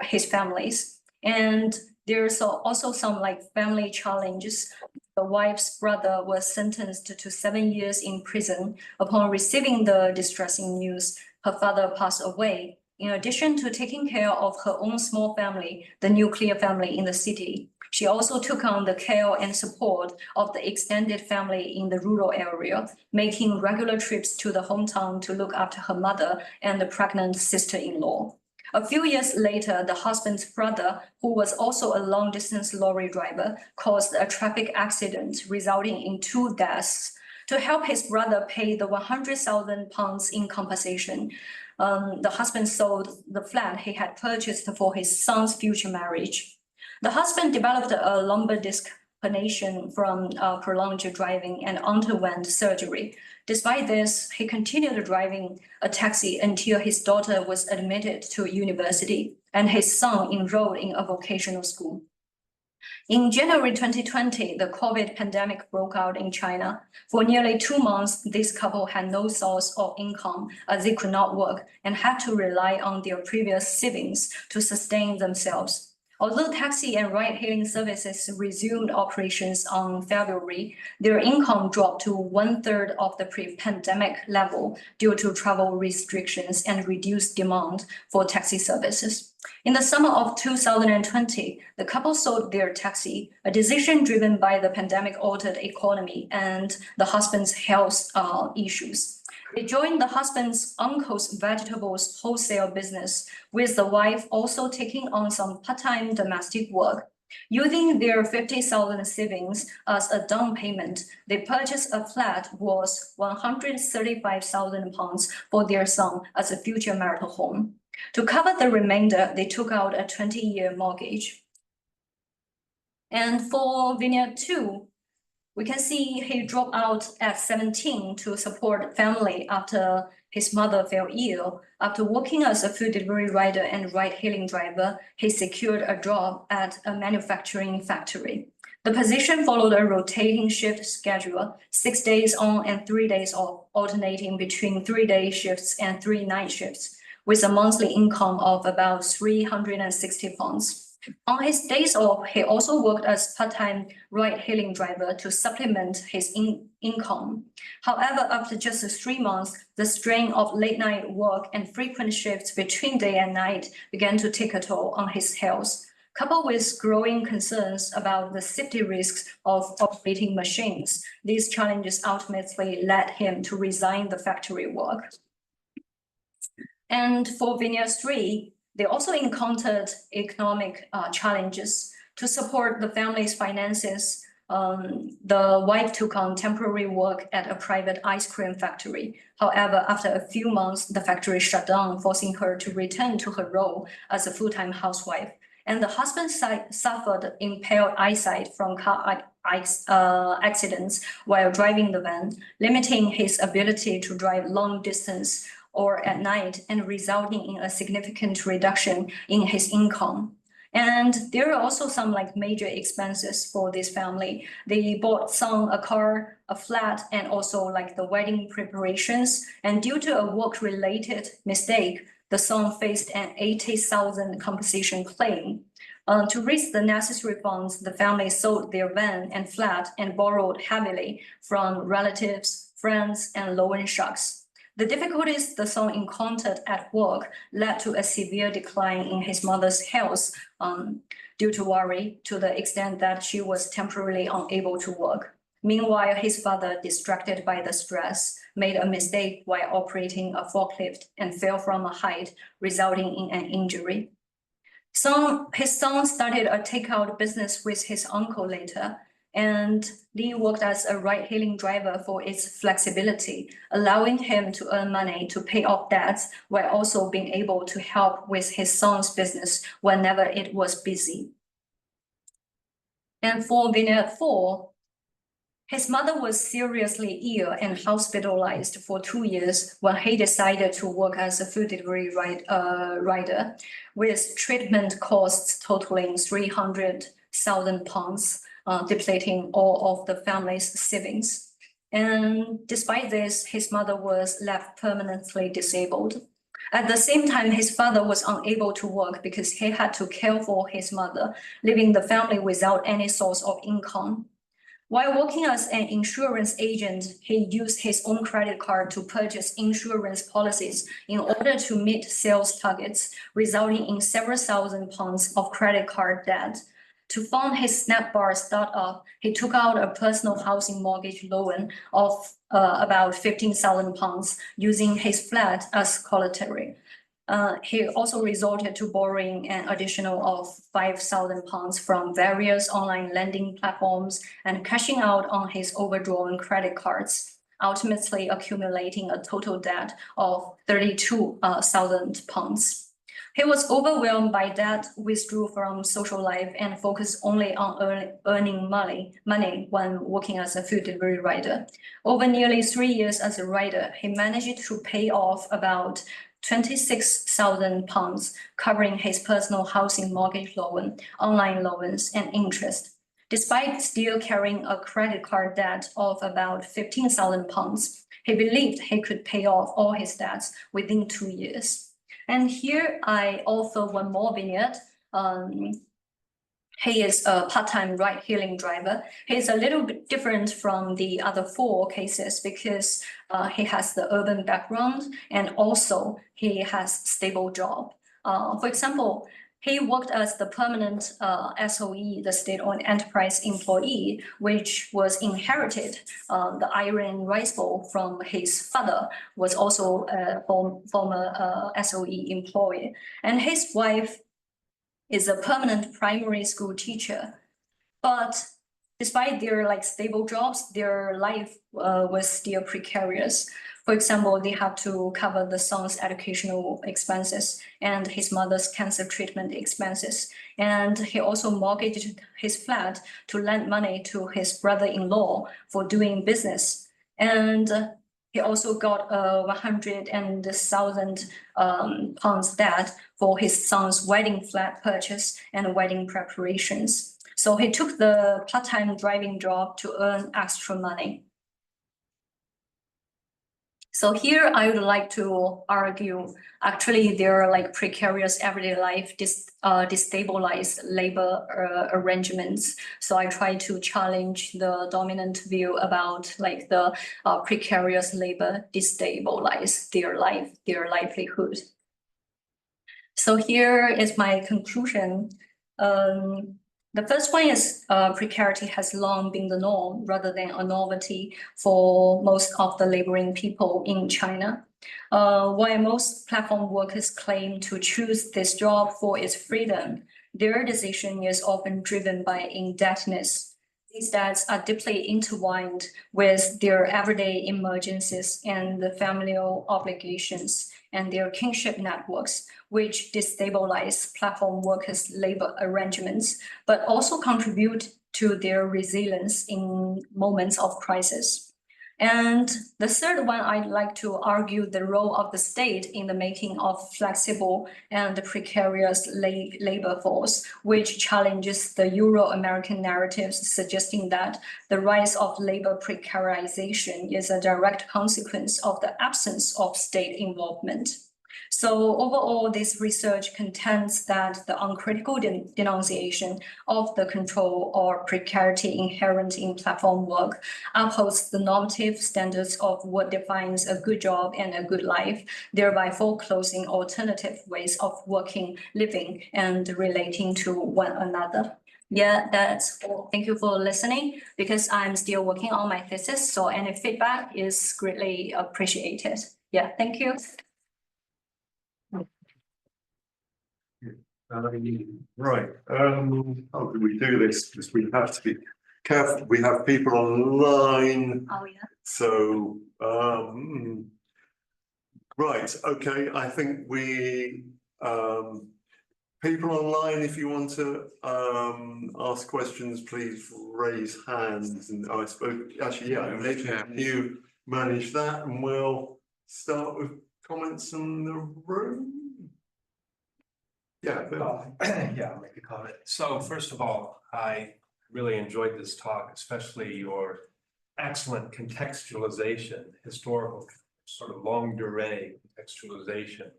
[SPEAKER 4] his families. And there's also some like family challenges. The wife's brother was sentenced to 7 years in prison upon receiving the distressing news her father passed away. In addition to taking care of her own small family, the nuclear family in the city, she also took on the care and support of the extended family in the rural area, making regular trips to the hometown to look after her mother and the pregnant sister-in-law. A few years later, the husband's brother, who was also a long-distance lorry driver, caused a traffic accident resulting in 2 deaths. To help his brother pay the 100,000 pounds in compensation, the husband sold the flat he had purchased for his son's future marriage. The husband developed a lumbar disc herniation from prolonged driving and underwent surgery. Despite this, he continued driving a taxi until his daughter was admitted to university and his son enrolled in a vocational school. In January 2020, the COVID pandemic broke out in China. For nearly 2 months, this couple had no source of income as they could not work and had to rely on their previous savings to sustain themselves. Although taxi and ride-hailing services resumed operations on February, their income dropped to 1/3 of the pre-pandemic level due to travel restrictions and reduced demand for taxi services. In the summer of 2020, the couple sold their taxi, a decision driven by the pandemic-altered economy and the husband's health issues. They joined the husband's uncle's vegetables wholesale business, with the wife also taking on some part-time domestic work. Using their 50,000 savings as a down payment, they purchased a flat worth 135,000 pounds for their son as a future marital home. To cover the remainder, they took out a 20-year mortgage. And for vignette 2, we can see he dropped out at 17 to support family after his mother fell ill. After working as a food delivery rider and ride-hailing driver, he secured a job at a manufacturing factory. The position followed a rotating shift schedule, 6 days on and 3 days off, alternating between 3-day shifts and 3 night shifts, with a monthly income of about 360 pounds. On his days off, he also worked as part-time ride-hailing driver to supplement his income. However, after just 3 months, the strain of late-night work and frequent shifts between day and night began to take a toll on his health. Coupled with growing concerns about the safety risks of operating machines, these challenges ultimately led him to resign the factory work. And for vignette 3, they also encountered economic challenges. To support the family's finances, the wife took on temporary work at a private ice cream factory. However, after a few months, the factory shut down, forcing her to return to her role as a full-time housewife. And the husband suffered impaired eyesight from car accidents while driving the van, limiting his ability to drive long distance or at night, and resulting in a significant reduction in his income. And there are also some like major expenses for this family. They bought son a car, a flat, and also like the wedding preparations. And due to a work-related mistake, the son faced an 80,000 compensation claim. To raise the necessary funds, the family sold their van and flat and borrowed heavily from relatives, friends, and loan sharks. The difficulties the son encountered at work led to a severe decline in his mother's health due to worry, to the extent that she was temporarily unable to work. Meanwhile, his father, distracted by the stress, made a mistake while operating a forklift and fell from a height, resulting in an injury. His son started a takeout business with his uncle later, and Lee worked as a ride-hailing driver for its flexibility, allowing him to earn money to pay off debts while also being able to help with his son's business whenever it was busy. And for Vineyard 4, his mother was seriously ill and hospitalized for 2 years when he decided to work as a food delivery rider, with treatment costs totaling £300,000, depleting all of the family's savings. And despite this, his mother was left permanently disabled. At the same time, his father was unable to work because he had to care for his mother, leaving the family without any source of income. While working as an insurance agent, he used his own credit card to purchase insurance policies in order to meet sales targets, resulting in several £1,000s of credit card debt. To fund his snack bar startup, he took out a personal housing mortgage loan of about £15,000 using his flat as collateral. He also resorted to borrowing an additional of £5,000 from various online lending platforms and cashing out on his overdrawn credit cards, ultimately accumulating a total debt of £32,000. He was overwhelmed by debt, withdrew from social life, and focused only on earning money when working as a food delivery rider. Over nearly 3 years as a rider, he managed to pay off about £26,000, covering his personal housing mortgage loan, online loans, and interest. Despite still carrying a credit card debt of about £15,000, he believed he could pay off all his debts within 2 years. And here I offer one more vignette. He is a part-time ride-hailing driver. He's a little bit different from the other 4 cases because he has the urban background and also he has stable job. For example, he worked as the permanent SOE, the state-owned enterprise employee, which was inherited. The iron rice bowl from his father was also a former SOE employee. And his wife is a permanent primary school teacher. But despite their stable jobs, their life was still precarious. For example, they have to cover the son's educational expenses and his mother's cancer treatment expenses. And he also mortgaged his flat to lend money to his brother-in-law for doing business. And he also got a £100,000 debt for his son's wedding flat purchase and wedding preparations. So he took the part-time driving job to earn extra money. So here I would like to argue, actually there are precarious everyday life, destabilized labor arrangements. So I try to challenge the dominant view about the precarious labor destabilize their livelihood. So here is my conclusion. The first one is precarity has long been the norm rather than a novelty for most of the laboring people in China. While most platform workers claim to choose this job for its freedom, their decision is often driven by indebtedness. These debts are deeply intertwined with their everyday emergencies and the familial obligations and their kinship networks, which destabilize platform workers' labor arrangements, but also contribute to their resilience in moments of crisis. And the third one, I'd like to argue the role of the state in the making of flexible and precarious labor force, which challenges the Euro-American narratives, suggesting that the rise of labor precarization is a direct consequence of the absence of state involvement. So overall, this research contends that the uncritical denunciation of the control or precarity inherent in platform work upholds the normative standards of what defines a good job and a good life, thereby foreclosing alternative ways of working, living, and relating to one another. Yeah, that's all. Thank you for listening, because I'm still working on my thesis, so any feedback is greatly appreciated. Yeah, thank you.
[SPEAKER 1] Right, how do we do this? Because we have to be careful, we have people online,
[SPEAKER 4] Oh, yeah.
[SPEAKER 1] so, right, okay, I think we, people online, if you want to, ask questions, please raise hands, and I spoke, actually, yeah, Nick, can you manage that, and we'll start with comments in the room? Yeah, Bill.
[SPEAKER 2] Yeah, I'll make a comment. So first of all, I really enjoyed this talk, especially your excellent contextualization, historical, sort of longue durée contextualization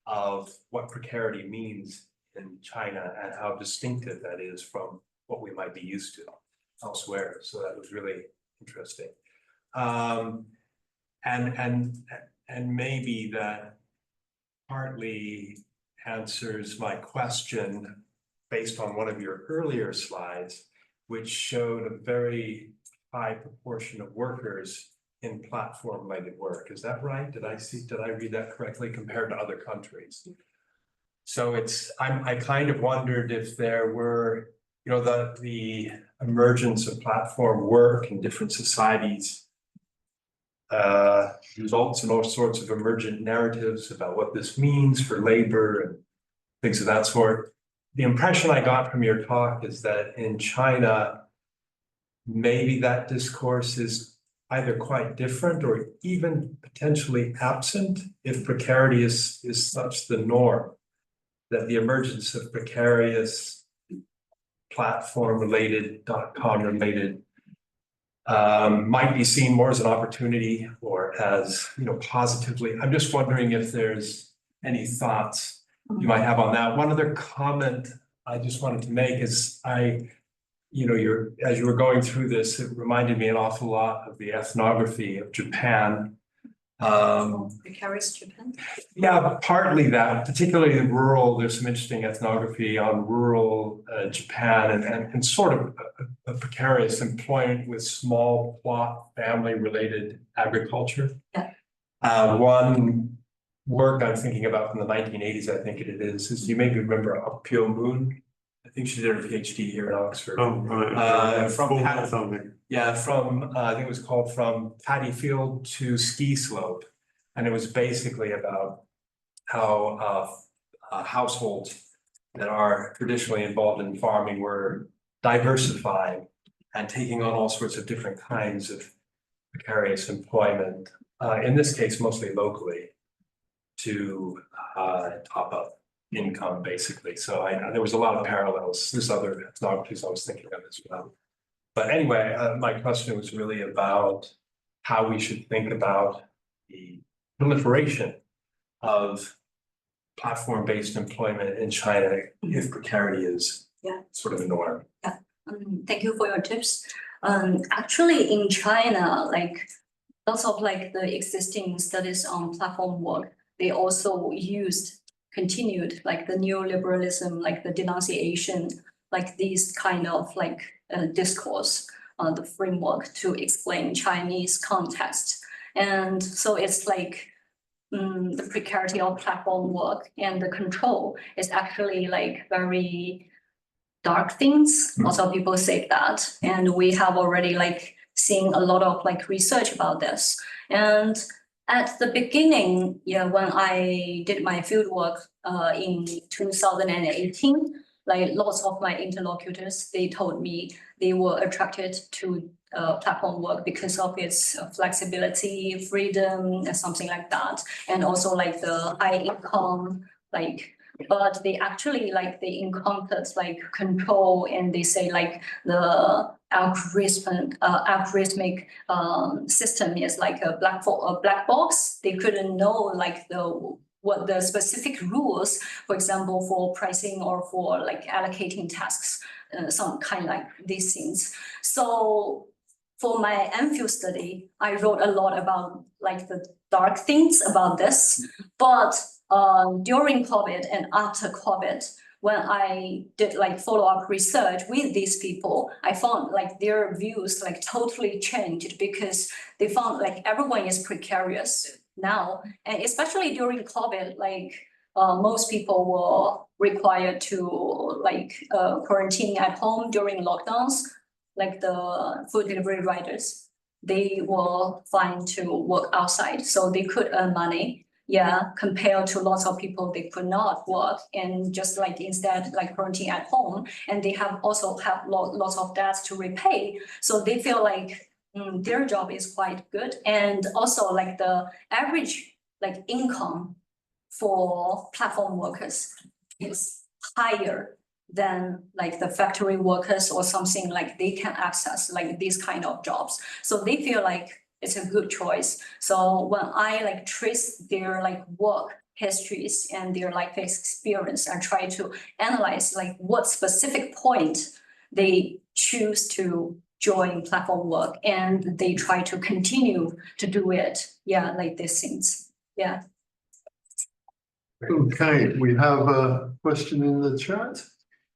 [SPEAKER 2] of what precarity means in China and how distinctive that is from what we might be used to elsewhere. So that was really interesting. And maybe that partly answers my question based on one of your earlier slides, which showed a very high proportion of workers in platform-related work. Is that right? Did I read that correctly compared to other countries? So I kind of wondered if there were, you know, the emergence of platform work in different societies results in all sorts of emergent narratives about what this means for labor and things of that sort. The impression I got from your talk is that in China, maybe that discourse is either quite different or even potentially absent if precarity is such the norm, that the emergence of precarious platform-related, .com-related might be seen more as an opportunity or as, you know, positively. I'm just wondering if there's any thoughts you might have on that. One other comment I just wanted to make is as you were going through this, it reminded me an awful lot of the ethnography of Japan.
[SPEAKER 4] Precarious Japan?
[SPEAKER 2] Yeah, partly that, particularly in rural, there's some interesting ethnography on rural Japan and sort of a precarious employment with small plot family related agriculture.
[SPEAKER 4] Yeah.
[SPEAKER 2] One work I'm thinking about from the 1980s, I think it is you maybe remember Pyo Moon. I think she did her PhD here in Oxford.
[SPEAKER 1] Oh, right.
[SPEAKER 2] From
[SPEAKER 1] something.
[SPEAKER 2] Yeah, I think it was called From Paddy Field to Ski Slope. And it was basically about how households that are traditionally involved in farming were diversifying and taking on all sorts of different kinds of precarious employment, in this case, mostly locally, to top up income, basically. So there was a lot of parallels. There's other ethnographies I was thinking of as well. But anyway, my question was really about how we should think about the proliferation of platform-based employment in China if precarity is sort of the norm.
[SPEAKER 4] Yeah, thank you for your tips. Actually, in China, like lots of like the existing studies on platform work, they also continued like the neoliberalism, like the denunciation, like these kind of like discourse, the framework to explain Chinese context. And so it's like the precarity of platform work and the control is actually like very dark things. Lots of people say that. And we have already like seen a lot of like research about this. And at the beginning, when I did my field work in 2018, like lots of my interlocutors, they told me they were attracted to platform work because of its flexibility, freedom, and something like that. And also like the high income, but they actually they encountered like control, and they say like the algorithmic system is like a black box. They couldn't know like what the specific rules, for example, for pricing or for like allocating tasks, some kind like these things. So for my MPhil study, I wrote a lot about like the dark things about this, but during COVID and after COVID, when I did like follow-up research with these people, I found like their views like totally changed because they found like everyone is precarious now, and especially during COVID, like most people were required to like quarantine at home during lockdowns, like the food delivery riders, they were fine to work outside, so they could earn money. Yeah, compared to lots of people, they could not work and just like instead like quarantine at home, and they have also have lots of debts to repay. So they feel like their job is quite good, and also like the average like income for platform workers is higher than like the factory workers or something, like they can access like these kind of jobs. So they feel like it's a good choice. So when I like trace their like work histories and their life experience and try to analyze like what specific point they choose to join platform work and they try to continue to do it. Yeah, like these things. Yeah.
[SPEAKER 1] Okay, we have a question in the chat.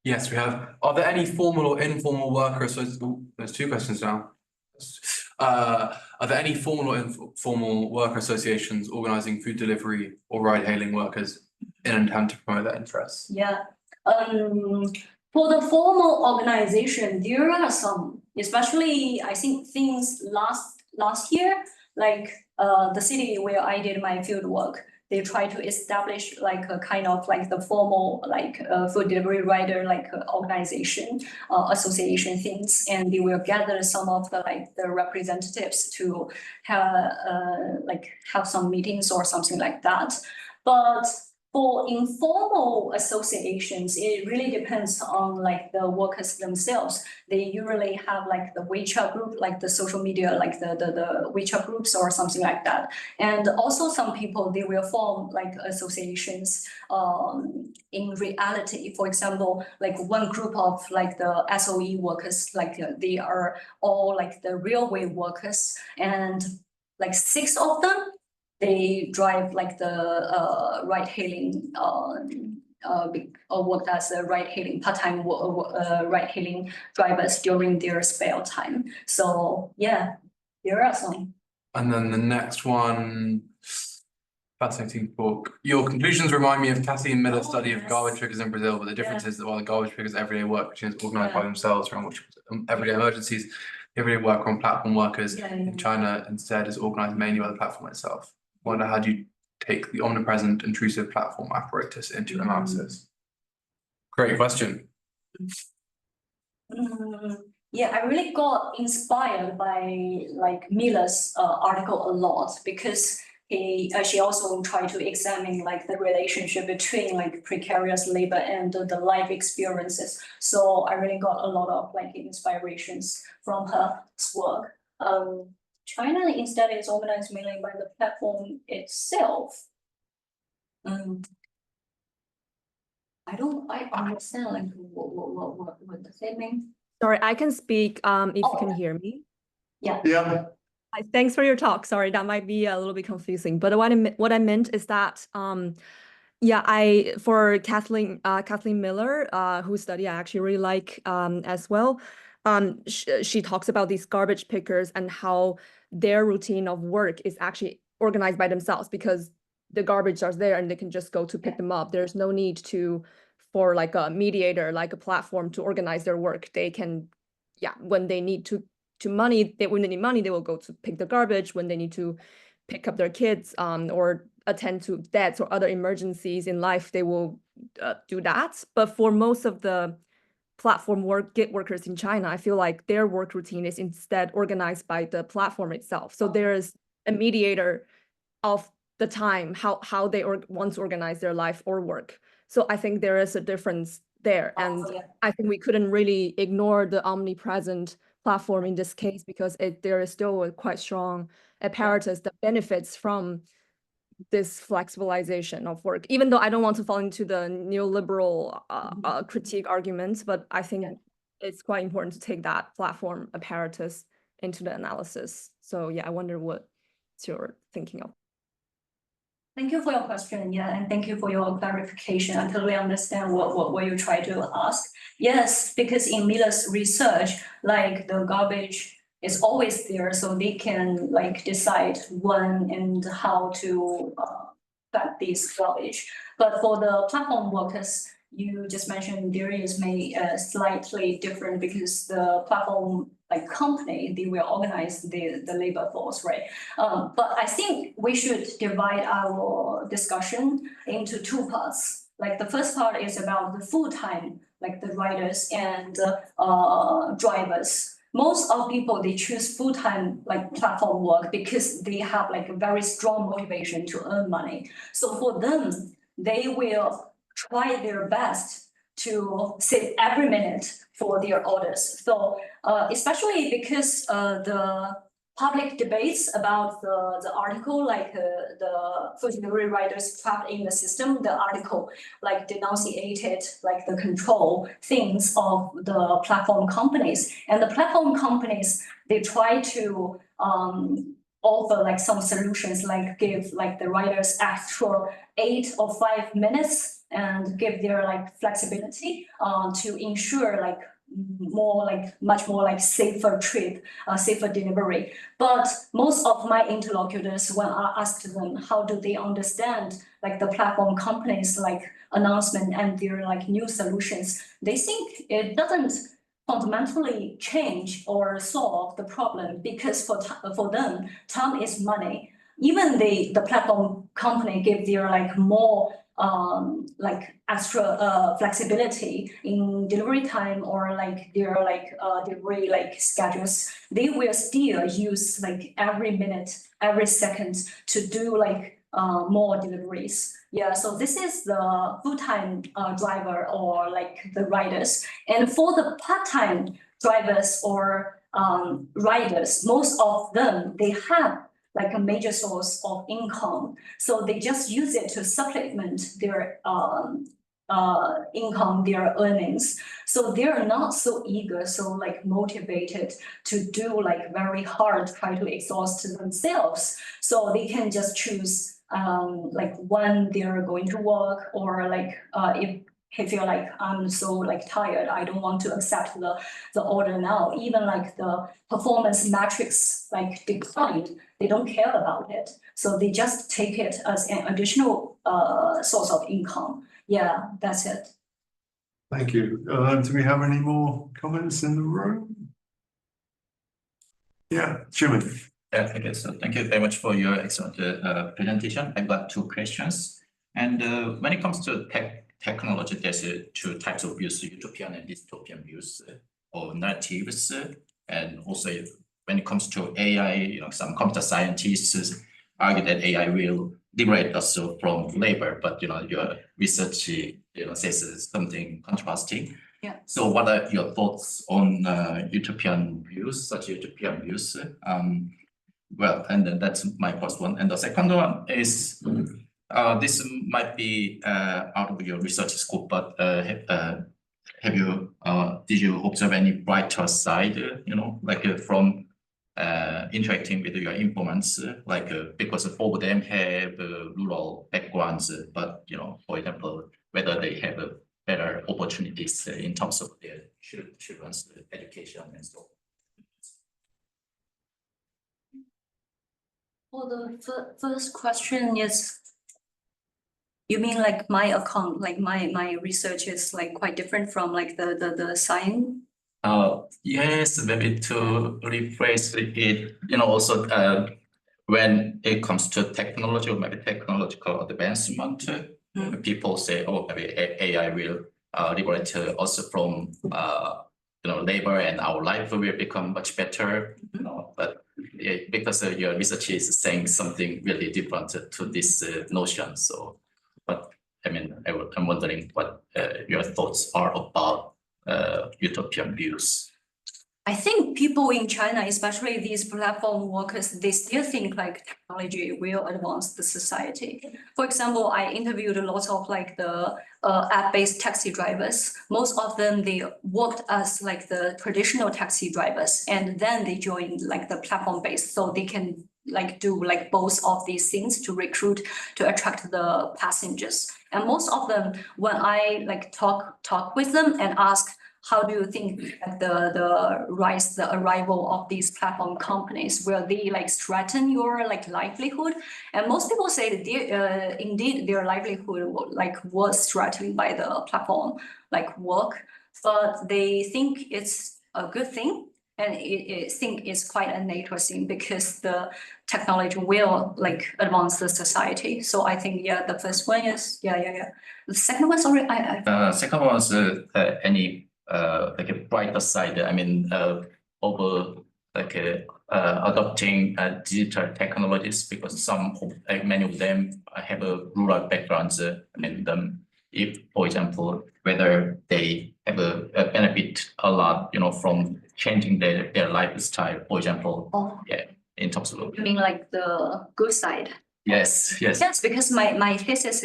[SPEAKER 3] Yes, we have. Are there any formal or informal worker associations? There's two questions now. Are there any formal or informal worker associations organizing food delivery or ride-hailing workers in an attempt to promote their interests?
[SPEAKER 4] Yeah. For the formal organization, there are some, especially I think things last year, like the city where I did my field work, they try to establish like a kind of like the formal like food delivery rider like organization, association things, and they will gather some of the like the representatives to have have some meetings or something like that. But for informal associations, it really depends on like the workers themselves. They usually have like the WeChat group, like the social media, like the WeChat groups or something like that. And also some people, they will form like associations in reality. For example, like one group of like the SOE workers, like they are all like the railway workers, and like 6 of them, they drive like the ride-hailing or work as a ride-hailing part-time ride-hailing drivers during their spare time. So yeah, there are some.
[SPEAKER 3] And then the next one, fascinating book. Your conclusions remind me of Cassie and Miller's study of garbage pickers in Brazil, but the difference is that while the garbage pickers' everyday work routine is organized by themselves around which everyday emergencies, the everyday work on platform workers in China instead is organized mainly by the platform itself. I wonder how do you take the omnipresent intrusive platform apparatus into analysis? Great question.
[SPEAKER 4] Yeah, I really got inspired by like Miller's article a lot, because she also tried to examine like the relationship between like precarious labor and the life experiences. So I really got a lot of like inspirations from her work. China instead is organized mainly by the platform itself. I understand like what does it mean?
[SPEAKER 5] Sorry, I can speak if you can hear me.
[SPEAKER 1] Yeah.
[SPEAKER 5] Thanks for your talk. Sorry, that might be a little bit confusing, but what I meant is that yeah, for Kathleen Miller, whose study I actually really like as well. She talks about these garbage pickers and how their routine of work is actually organized by themselves, because the garbage are there and they can just go to pick them up. There's no need for like a mediator, like a platform to organize their work. They can, yeah, when they need when they need money, they will go to pick the garbage. When they need to pick up their kids or attend to deaths or other emergencies in life, they will do that. But for most of the platform gig workers in China, I feel like their work routine is instead organized by the platform itself. So there is a mediator of the time, how they want to organize their life or work. So I think there is a difference there. And I think we couldn't really ignore the omnipresent platform in this case, because there is still a quite strong apparatus that benefits from this flexibilization of work, even though I don't want to fall into the neoliberal critique arguments, but I think it's quite important to take that platform apparatus into the analysis. So yeah, I wonder what you're thinking of.
[SPEAKER 4] Thank you for your question, yeah, and thank you for your clarification. I totally understand what you try to ask. Yes, because in Miller's research, like the garbage is always there, so they can like decide when and how to cut this garbage. But for the platform workers, you just mentioned there is slightly different because the platform like company, they will organize the labor force, right? But I think we should divide our discussion into two parts. Like the first part is about the full-time, like the riders and drivers. Most of people, they choose full-time like platform work because they have like a very strong motivation to earn money. So for them, they will try their best to save every minute for their orders. So especially because the public debates about the article, like the food delivery riders trapped in the system, the article like denunciated like the control things of the platform companies. And the platform companies, they try to offer like some solutions, like give like the riders extra 8 or 5 minutes and give their like flexibility to ensure like much more like safer trip, safer delivery. But most of my interlocutors, when I asked them how do they understand like the platform companies like announcement and their like new solutions, they think it doesn't fundamentally change or solve the problem because for them, time is money. Even the platform company give their like more like extra flexibility in delivery time or like their like delivery like schedules, they will still use like every minute, every second to do like more deliveries. Yeah, so this is the full-time driver or like the riders. And for the part-time drivers or riders, most of them, they have like a major source of income. So they just use it to supplement their income, their earnings. So they're not so eager, so like motivated to do like very hard, try to exhaust themselves. So they can just choose like when they're going to work or like if he feel like I'm so like tired, I don't want to accept the order now. Even like the performance metrics like declined, they don't care about it. So they just take it as an additional source of income. Yeah, that's it.
[SPEAKER 1] Thank you. Do we have any more comments in the room? Yeah, Jimmy.
[SPEAKER 6] Yeah, okay, so thank you very much for your excellent presentation. I've got 2 questions. And when it comes to technology, there's 2 types of views, utopian and dystopian views or narratives. And also when it comes to AI, some computer scientists argue that AI will liberate us from labor, but your research says something contrasting.
[SPEAKER 4] Yeah.
[SPEAKER 6] So what are your thoughts on utopian views, such utopian views? Well, and then that's my first one. And the second one is, this might be out of your research scope, but did you observe any brighter side, like from interacting with your informants, like because all of them have rural backgrounds, but for example, whether they have better opportunities in terms of their children's education and so on.
[SPEAKER 4] Well, the first question is, you mean like my account, like my research is like quite different from like the science?
[SPEAKER 6] Yes, maybe to rephrase it, also when it comes to technology or maybe technological advancement, people say, oh, maybe AI will liberate us from labor and our life will become much better. But because your research is saying something really different to this notion. So, but I mean, I'm wondering what your thoughts are about utopian views.
[SPEAKER 4] I think people in China, especially these platform workers, they still think like technology will advance the society. For example, I interviewed a lot of like the app-based taxi drivers. Most of them, they worked as like the traditional taxi drivers, and then they joined like the platform-based, so they can like do like both of these things to recruit, to attract the passengers. And most of them, when I like talk with them and ask, how do you think that the arrival of these platform companies, will they like threaten your like livelihood? And most people say that they, indeed their livelihood like was threatened by the platform like work, but they think it's a good thing. And it think it's quite a natural thing because the technology will like advance the society. So I think, yeah, the first one is, yeah. The second one, sorry,
[SPEAKER 6] Second one was any like a brighter side. I mean, over like adopting digital technologies, because many of them have a rural backgrounds, and if, for example, whether they have a benefit a lot, you know, from changing their lifestyle, for example, yeah, in terms of.
[SPEAKER 4] you mean like the good side?
[SPEAKER 6] Yes.
[SPEAKER 4] Yes, because my thesis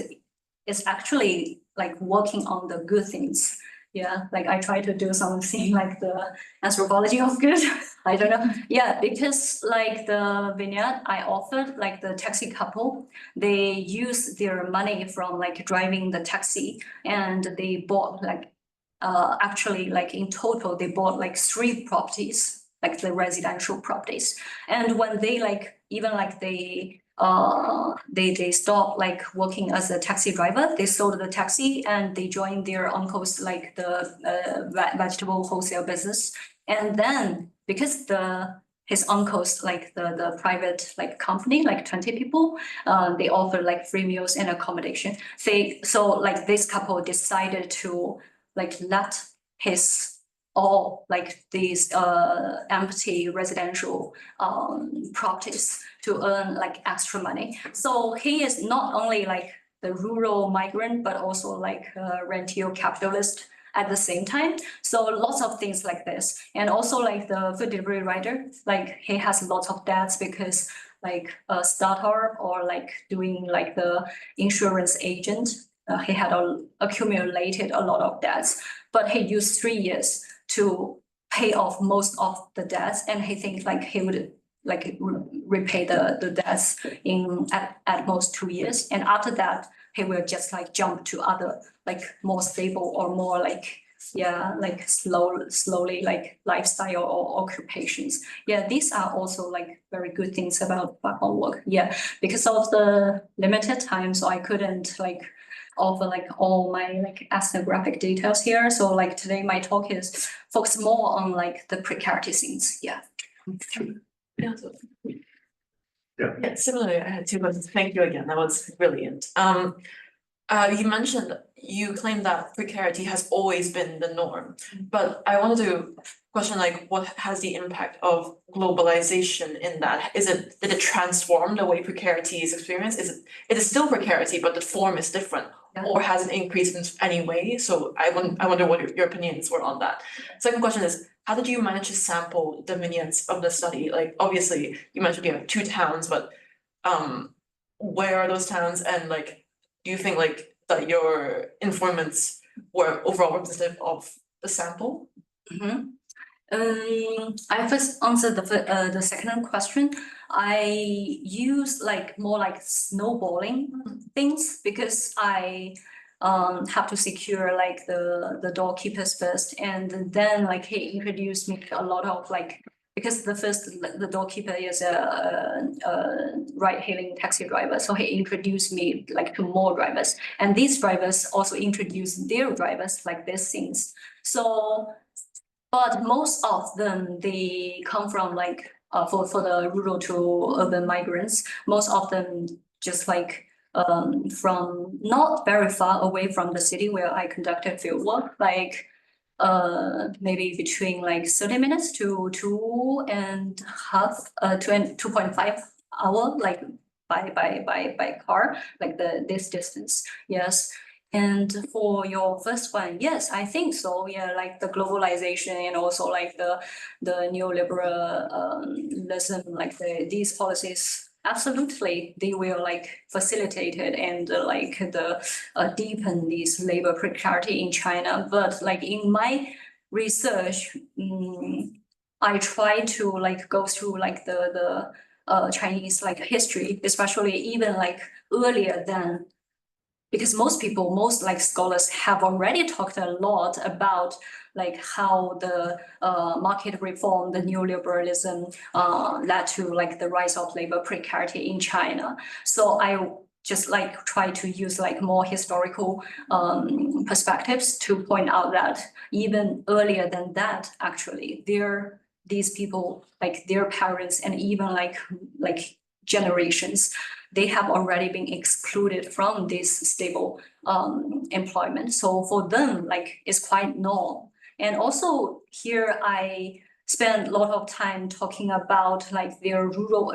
[SPEAKER 4] is actually like working on the good things. Yeah, like I try to do something like the anthropology of good. I don't know. Yeah, because like the vignette I offered, like the taxi couple, they use their money from like driving the taxi, and they bought like actually like in total they bought like 3 properties, like the residential properties. And when they like even like they stopped like working as a taxi driver, they sold the taxi and they joined their uncle's like the vegetable wholesale business. And then because his uncle's like the private like company, like 20 people, they offer like free meals and accommodation. So like this couple decided to like let his all like these empty residential properties to earn like extra money. So he is not only like the rural migrant, but also like a rentier capitalist at the same time. So lots of things like this. And also like the food delivery rider, like he has lots of debts because like a startup or like doing like the insurance agent, he had accumulated a lot of debts, but he used 3 years to pay off most of the debts, and he thinks like he would like repay the debts in at most 2 years, and after that he will just like jump to other like more stable or more like like slowly like lifestyle or occupations. Yeah, these are also like very good things about platform work. Yeah, because of the limited time, so I couldn't like offer like all my like ethnographic details here. So like today my talk is focused more on like the precarity scenes. Yeah.
[SPEAKER 7] Yeah, similarly, I had 2 questions. Thank you again. That was brilliant. You mentioned, you claimed that precarity has always been the norm, but I wanted to question like what has the impact of globalization in that? Did it transform the way precarity is experienced? It is still precarity, but the form is different, or has it increased in any way? So I wonder what your opinions were on that. Second question is, how did you manage to sample the vignettes of the study? Like obviously you mentioned you have 2 towns, but where are those towns, and like do you think like that your informants were overall representative of the sample?
[SPEAKER 4] I first answered the second question. I use like more like snowballing things because I have to secure like the doorkeepers first, and then like he introduced me to a lot of like, because the doorkeeper is a ride-hailing taxi driver, so he introduced me like to more drivers, and these drivers also introduced their drivers like these things. So, but most of them, they come from like for the rural to urban migrants. Most of them just like from not very far away from the city where I conducted field work, like maybe between like 30 minutes to 2.5 hour, like by car, like this distance. Yes. And for your first one, yes, I think so. Yeah, like the globalization and also like the neoliberalism, like these policies, absolutely, they will like facilitate it and deepen this labor precarity in China. But like in my research, I try to like go through like the Chinese like history, especially even like earlier than, because most like scholars have already talked a lot about like how the market reform, the neoliberalism led to like the rise of labor precarity in China. So I just like try to use like more historical perspectives to point out that even earlier than that, actually, these people, like their parents and even like generations, they have already been excluded from this stable employment. So for them, like it's quite normal. And also here I spend a lot of time talking about like their rural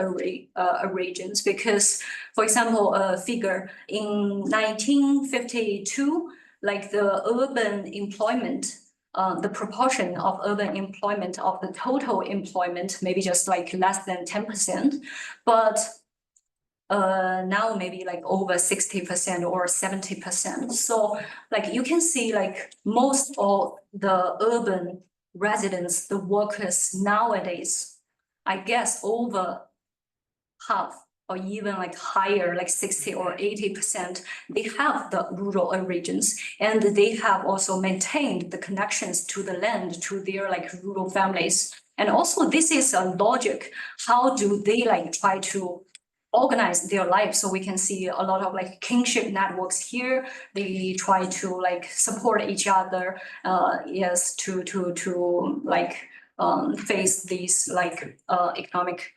[SPEAKER 4] regions, because for example, a figure in 1952, like the urban employment, the proportion of urban employment of the total employment, maybe just like less than 10%, but now maybe like over 60% or 70%. So like you can see like most of the urban residents, the workers nowadays, I guess over half or even like higher, like 60 or 80%, they have the rural regions, and they have also maintained the connections to the land, to their like rural families. And also this is a logic. How do they like try to organize their life? So we can see a lot of like kinship networks here. They try to like support each other, yes, to like face these like economic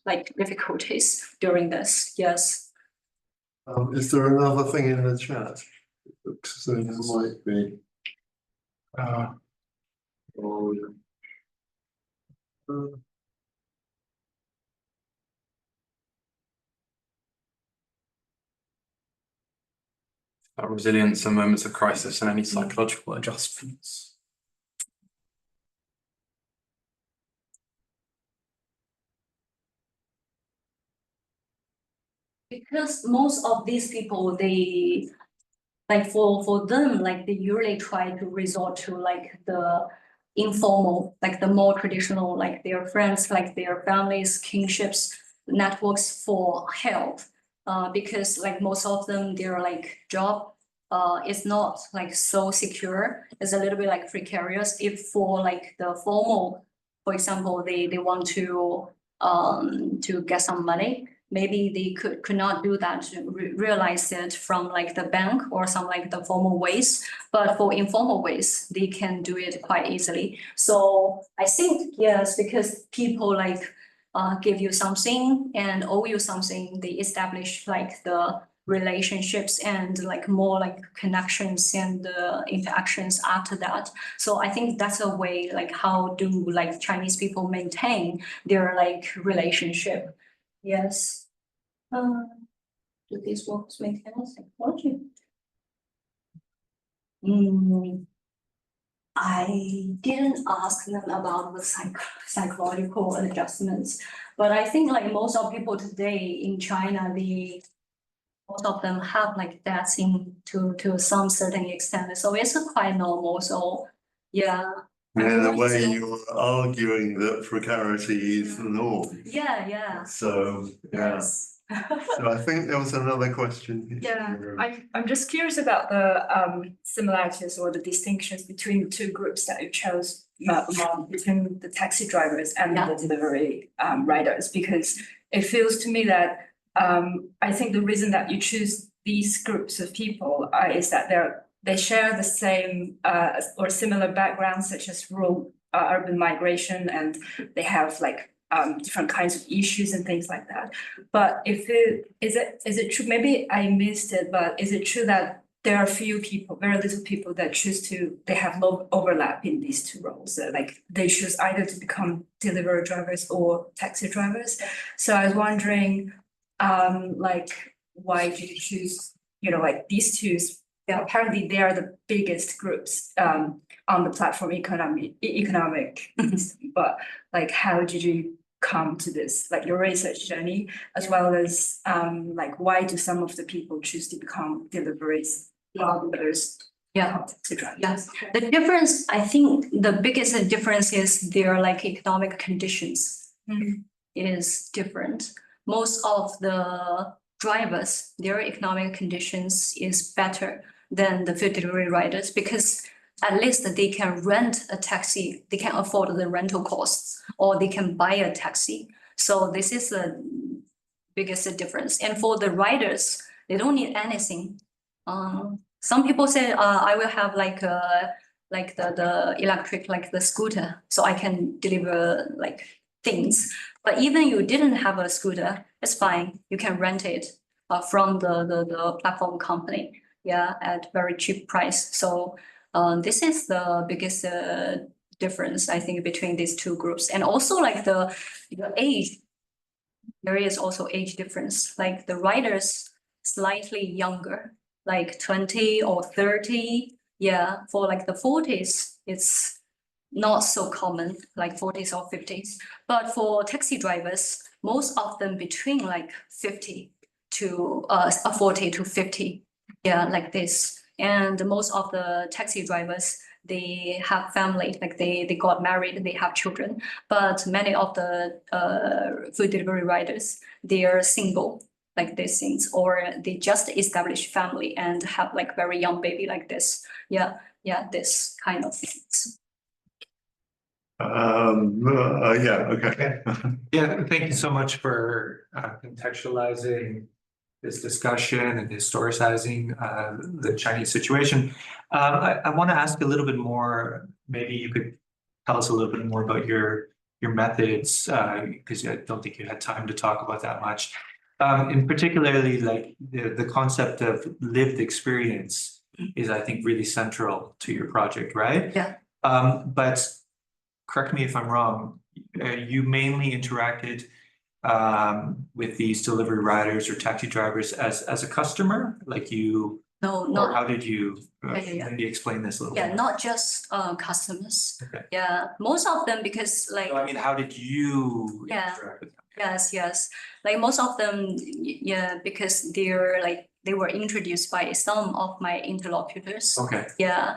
[SPEAKER 4] like difficulties during this. Yes.
[SPEAKER 1] Is there another thing in the chat? Looks as though there might be. Oh, yeah.
[SPEAKER 3] About resilience in moments of crisis and any psychological adjustments.
[SPEAKER 4] Because most of these people, they like for them, like they usually try to resort to like the informal, like the more traditional, like their friends, like their families, kinships, networks for help. Because like most of them, their like job is not like so secure. It's a little bit like precarious. If for like the formal, for example, they want to get some money, maybe they could not do that, realize it from like the bank or some like the formal ways, but for informal ways, they can do it quite easily. So I think, yes, because people like give you something and owe you something, they establish like the relationships and like more like connections and interactions after that. So I think that's a way like how do like Chinese people maintain their like relationship. Yes. Do these works make any psychology? I didn't ask them about the psychological adjustments, but I think like most of people today in China, most of them have like that to some certain extent. So it's quite normal. So yeah.
[SPEAKER 1] In a way, you're arguing that precarity is the norm.
[SPEAKER 4] Yeah.
[SPEAKER 1] So, yeah.
[SPEAKER 4] Yes.
[SPEAKER 1] So I think there was another question.
[SPEAKER 8] Yeah, I'm just curious about the similarities or the distinctions between the two groups that you chose, between the taxi drivers and the delivery riders, because it feels to me that I think the reason that you choose these groups of people is that they share the same or similar backgrounds, such as rural urban migration, and they have like different kinds of issues and things like that. But is it true? Maybe I missed it, but is it true that there are few people, very little people that they have low overlap in these two roles? Like they choose either to become delivery drivers or taxi drivers. So I was wondering, like, why did you choose, like these two apparently they are the biggest groups on the platform economic. But like, how did you come to this, like your research journey, as well as like why do some of the people choose to become deliveries while others?
[SPEAKER 4] Yes, the difference, I think the biggest difference is their like economic conditions is different. Most of the drivers, their economic conditions is better than the food delivery riders because at least they can rent a taxi, they can afford the rental costs, or they can buy a taxi. So this is the biggest difference. And for the riders, they don't need anything. Some people say, I will have like the electric, like the scooter, so I can deliver like things. But even you didn't have a scooter, it's fine. You can rent it from the platform company, at very cheap price. So this is the biggest difference, I think, between these two groups. And also like the age, there is also age difference. Like the riders slightly younger, like 20 or 30. Yeah, for like the 40s, it's not so common, like 40s or 50s. But for taxi drivers, most of them between like 50 to 40 to 50. Yeah, like this. And most of the taxi drivers, they have family, like they got married, they have children. But many of the food delivery riders, they are single, like these things, or they just establish family and have like very young baby like this. Yeah, this kind of things.
[SPEAKER 1] Okay.
[SPEAKER 2] Yeah, thank you so much for contextualizing this discussion and historicizing the Chinese situation. I want to ask a little bit more, maybe you could tell us a little bit more about your methods, because I don't think you had time to talk about that much. In particularly, like the concept of lived experience is, I think, really central to your project, right?
[SPEAKER 4] Yeah.
[SPEAKER 2] But correct me if I'm wrong, you mainly interacted with these delivery riders or taxi drivers as a customer, like you,
[SPEAKER 4] No,
[SPEAKER 2] or
[SPEAKER 4] not.
[SPEAKER 2] how did you
[SPEAKER 4] Yeah.
[SPEAKER 2] maybe explain this a little
[SPEAKER 4] Yeah,
[SPEAKER 2] bit?
[SPEAKER 4] not just customers.
[SPEAKER 2] Okay.
[SPEAKER 4] Yeah, most of them, because like.
[SPEAKER 2] So, I mean, how did you interact with them?
[SPEAKER 4] Yes. Like most of them, because they were introduced by some of my interlocutors.
[SPEAKER 2] Okay.
[SPEAKER 4] Yeah.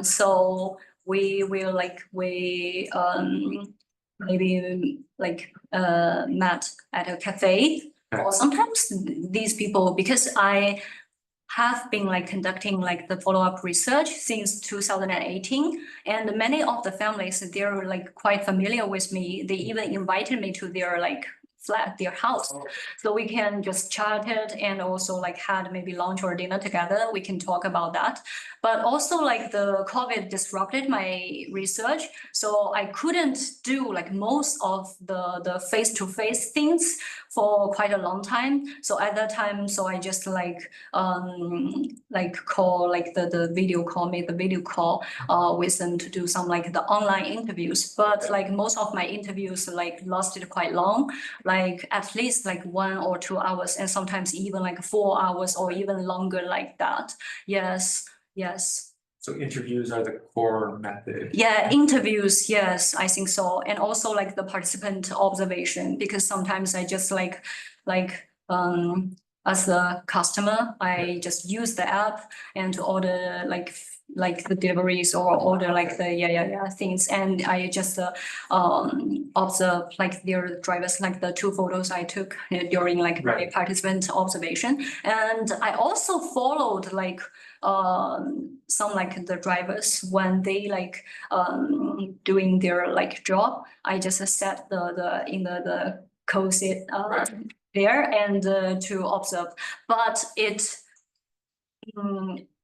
[SPEAKER 4] So we will maybe met at a cafe.
[SPEAKER 2] Okay.
[SPEAKER 4] Or sometimes these people, because I have been like conducting like the follow-up research since 2018, and many of the families, they're like quite familiar with me. They even invited me to their like flat, their house, so we can just chat it and also like had maybe lunch or dinner together. We can talk about that. But also like the COVID disrupted my research, so I couldn't do like most of the face-to-face things for quite a long time. So at that time, so I just like call like the video call, made the video call with them to do some like the online interviews. But like most of my interviews like lasted quite long, like at least like 1 or 2 hours, and sometimes even like 4 hours or even longer like that. Yes.
[SPEAKER 2] So interviews are the core method.
[SPEAKER 4] Yeah, interviews, yes, I think so. And also like the participant observation, because sometimes I just like as a customer, I just use the app and to order like the deliveries or order like the things, and I just observe like their drivers, like the 2 photos I took during like my participant observation. And I also followed like some like the drivers when they like doing their like job. I just set the co-seat there and to observe, but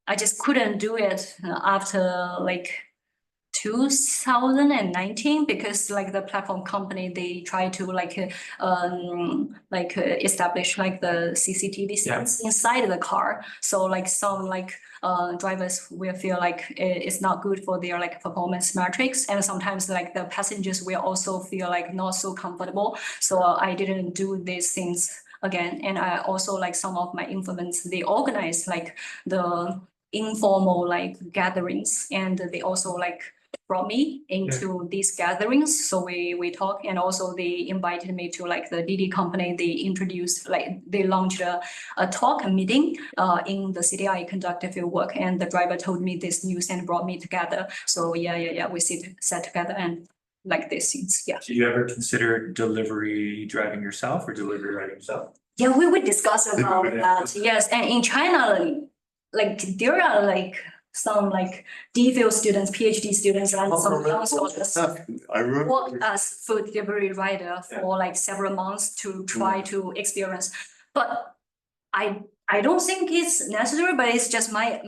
[SPEAKER 4] I just couldn't do it after like 2019, because like the platform company, they try to establish like the CCTV scenes inside the car. So like some like drivers will feel like it's not good for their like performance metrics, and sometimes like the passengers will also feel like not so comfortable. So I didn't do these things again. And I also like some of my informants, they organize like the informal like gatherings, and they also like brought me into these gatherings. So we talk, and also they invited me to like the DD company. They introduced like they launched a talk, a meeting in the city I conducted field work, and the driver told me this news and brought me together. So yeah, we sat together and like these things. Yeah.
[SPEAKER 9] Do you ever consider delivery driving yourself or delivery riding yourself?
[SPEAKER 4] Yeah, we would discuss about that. Yes, and in China, like there are like some like DPhil students, PhD students, and some postdocs
[SPEAKER 1] I remember.
[SPEAKER 4] work as food delivery rider for like several months to try to experience. But I don't think it's necessary, but it's just my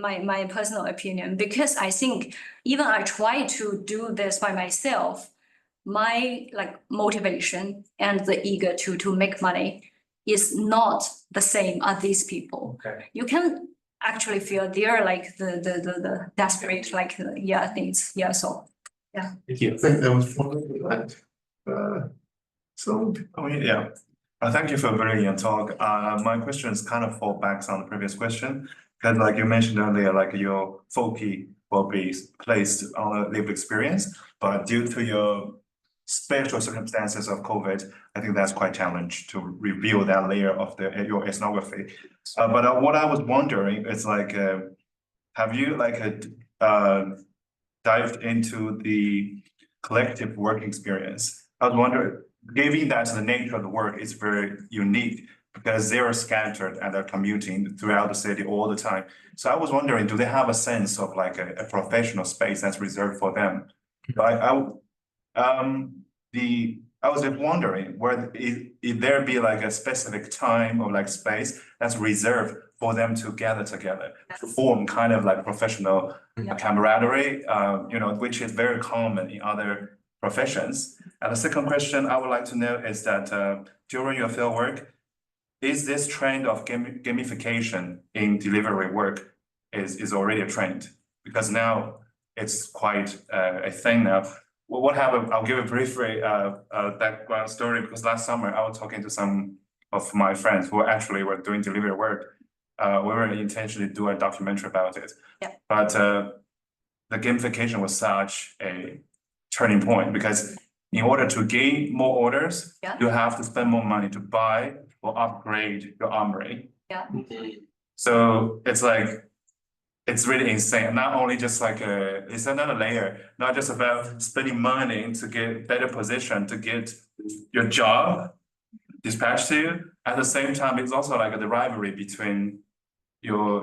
[SPEAKER 4] personal opinion, because I think even I try to do this by myself, my like motivation and the eager to make money is not the same as these people.
[SPEAKER 9] Okay.
[SPEAKER 4] You can actually feel they're like the desperate like things. Yeah, so
[SPEAKER 9] Thank you.
[SPEAKER 1] I think there was one of that. So.
[SPEAKER 10] Oh, yeah. Thank you for a brilliant talk. My questions kind of fall back on the previous question, because like you mentioned earlier, like your focus will be placed on a lived experience, but due to your special circumstances of COVID, I think that's quite challenging to reveal that layer of your ethnography. But what I was wondering is like, have you like dived into the collective work experience? I was wondering, given that the nature of the work is very unique because they are scattered and they're commuting throughout the city all the time. So I was wondering, do they have a sense of like a professional space that's reserved for them? I was just wondering, is there be like a specific time or like space that's reserved for them to gather together to form kind of like professional camaraderie, which is very common in other professions. And the second question I would like to know is that during your field work, is this trend of gamification in delivery work is already a trend? Because now it's quite a thing now. Well, what happened? I'll give a brief background story, because last summer I was talking to some of my friends who actually were doing delivery work. We were intentionally do a documentary about it.
[SPEAKER 4] Yeah.
[SPEAKER 10] But the gamification was such a turning point, because in order to gain more orders, you have to spend more money to buy or upgrade your armory.
[SPEAKER 4] Yeah.
[SPEAKER 10] So it's like, it's really insane. Not only just like it's another layer, not just about spending money to get better position, to get your job dispatched to you. At the same time, it's also like the rivalry between your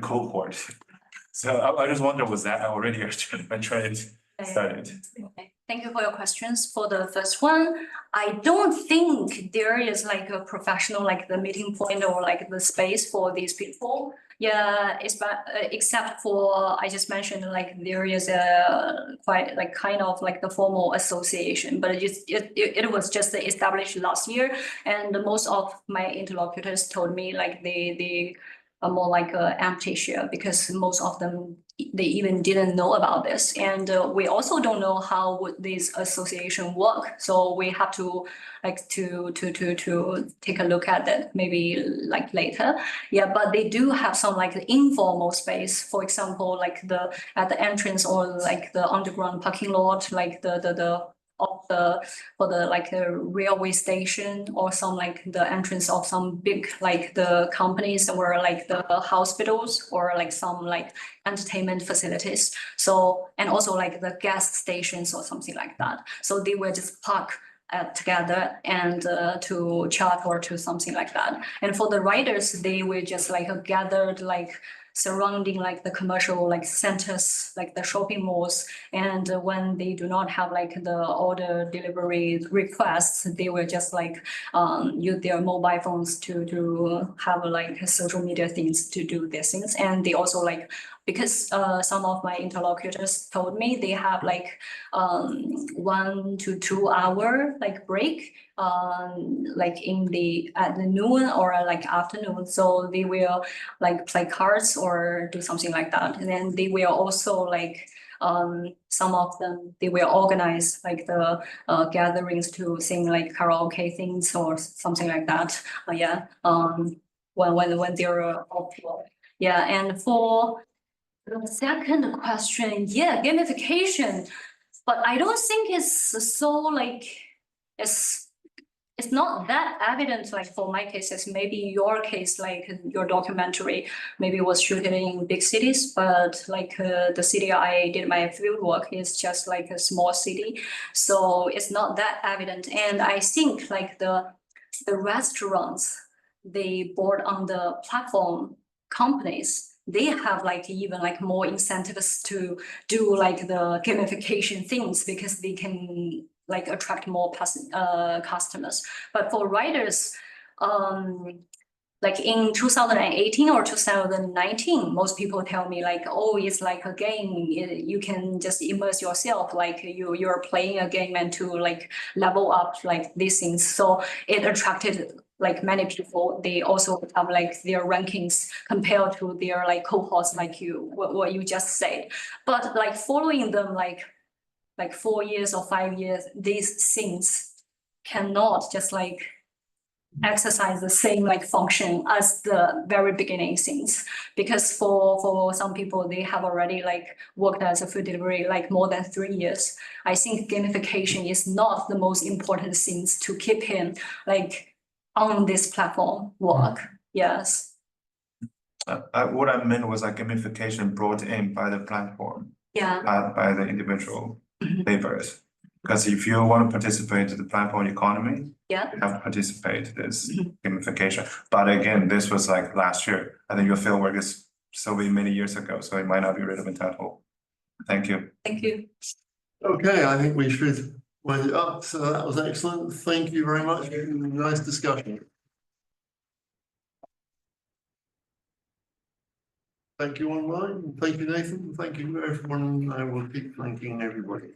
[SPEAKER 10] cohort. So I just wonder, was that already a trend started?
[SPEAKER 4] Okay. Thank you for your questions. For the first one, I don't think there is like a professional, like the meeting point or like the space for these people. Yeah, except for, I just mentioned like there is a quite like kind of like the formal association, but it was just established last year, and most of my interlocutors told me like they are more like a empty shell, because most of them they even didn't know about this, and we also don't know how would this association work. So we have to like to take a look at that maybe like later. Yeah, but they do have some like informal space, for example, like at the entrance or like the underground parking lot, like for the like the railway station, or some like the entrance of some big like the companies, or like the hospitals, or like some like entertainment facilities. So, and also like the gas stations or something like that. So they will just park together and to chat or to something like that. And for the riders, they will just like gathered like surrounding like the commercial like centers, like the shopping malls. And when they do not have like the order delivery requests, they will just like use their mobile phones to have like social media things to do these things. And they also like, because some of my interlocutors told me they have like 1 to 2 hour like break like at the noon or like afternoon. So they will like play cards or do something like that. And then they will also like some of them, they will organize like the gatherings to sing like karaoke things or something like that. When they're off. Yeah, and for The second question, yeah, gamification, but I don't think it's so like, it's not that evident, like for my cases, maybe your case, like your documentary, maybe was shooted in big cities, but like the city I did my field work is just like a small city. So it's not that evident. And I think like the restaurants, they board on the platform companies, they have like even like more incentives to do like the gamification things because they can like attract more customers. But for riders, like in 2018 or 2019, most people tell me like, oh, it's like a game. You can just immerse yourself, like you're playing a game and to like level up like these things. So it attracted like many people. They also have like their rankings compared to their like cohorts, like what you just said. But like following them like 4 years or 5 years, these things cannot just like exercise the same like function as the very beginning things, because for some people, they have already like worked as a food delivery like more than 3 years. I think gamification is not the most important things to keep him like on this platform work. Yes.
[SPEAKER 10] What I meant was like gamification brought in by the platform,
[SPEAKER 4] Yeah.
[SPEAKER 10] by the individual laborers. Because if you want to participate in the platform economy,
[SPEAKER 4] Yeah.
[SPEAKER 10] you have to participate in this gamification. But again, this was like last year. I think your fieldwork is so many years ago, so it might not be relevant at all. Thank you.
[SPEAKER 4] Thank you.
[SPEAKER 1] Okay, I think we should wind it up. So that was excellent. Thank you very much. Nice discussion. Thank you online. Thank you, Nathan. Thank you, everyone. I will keep thanking everybody.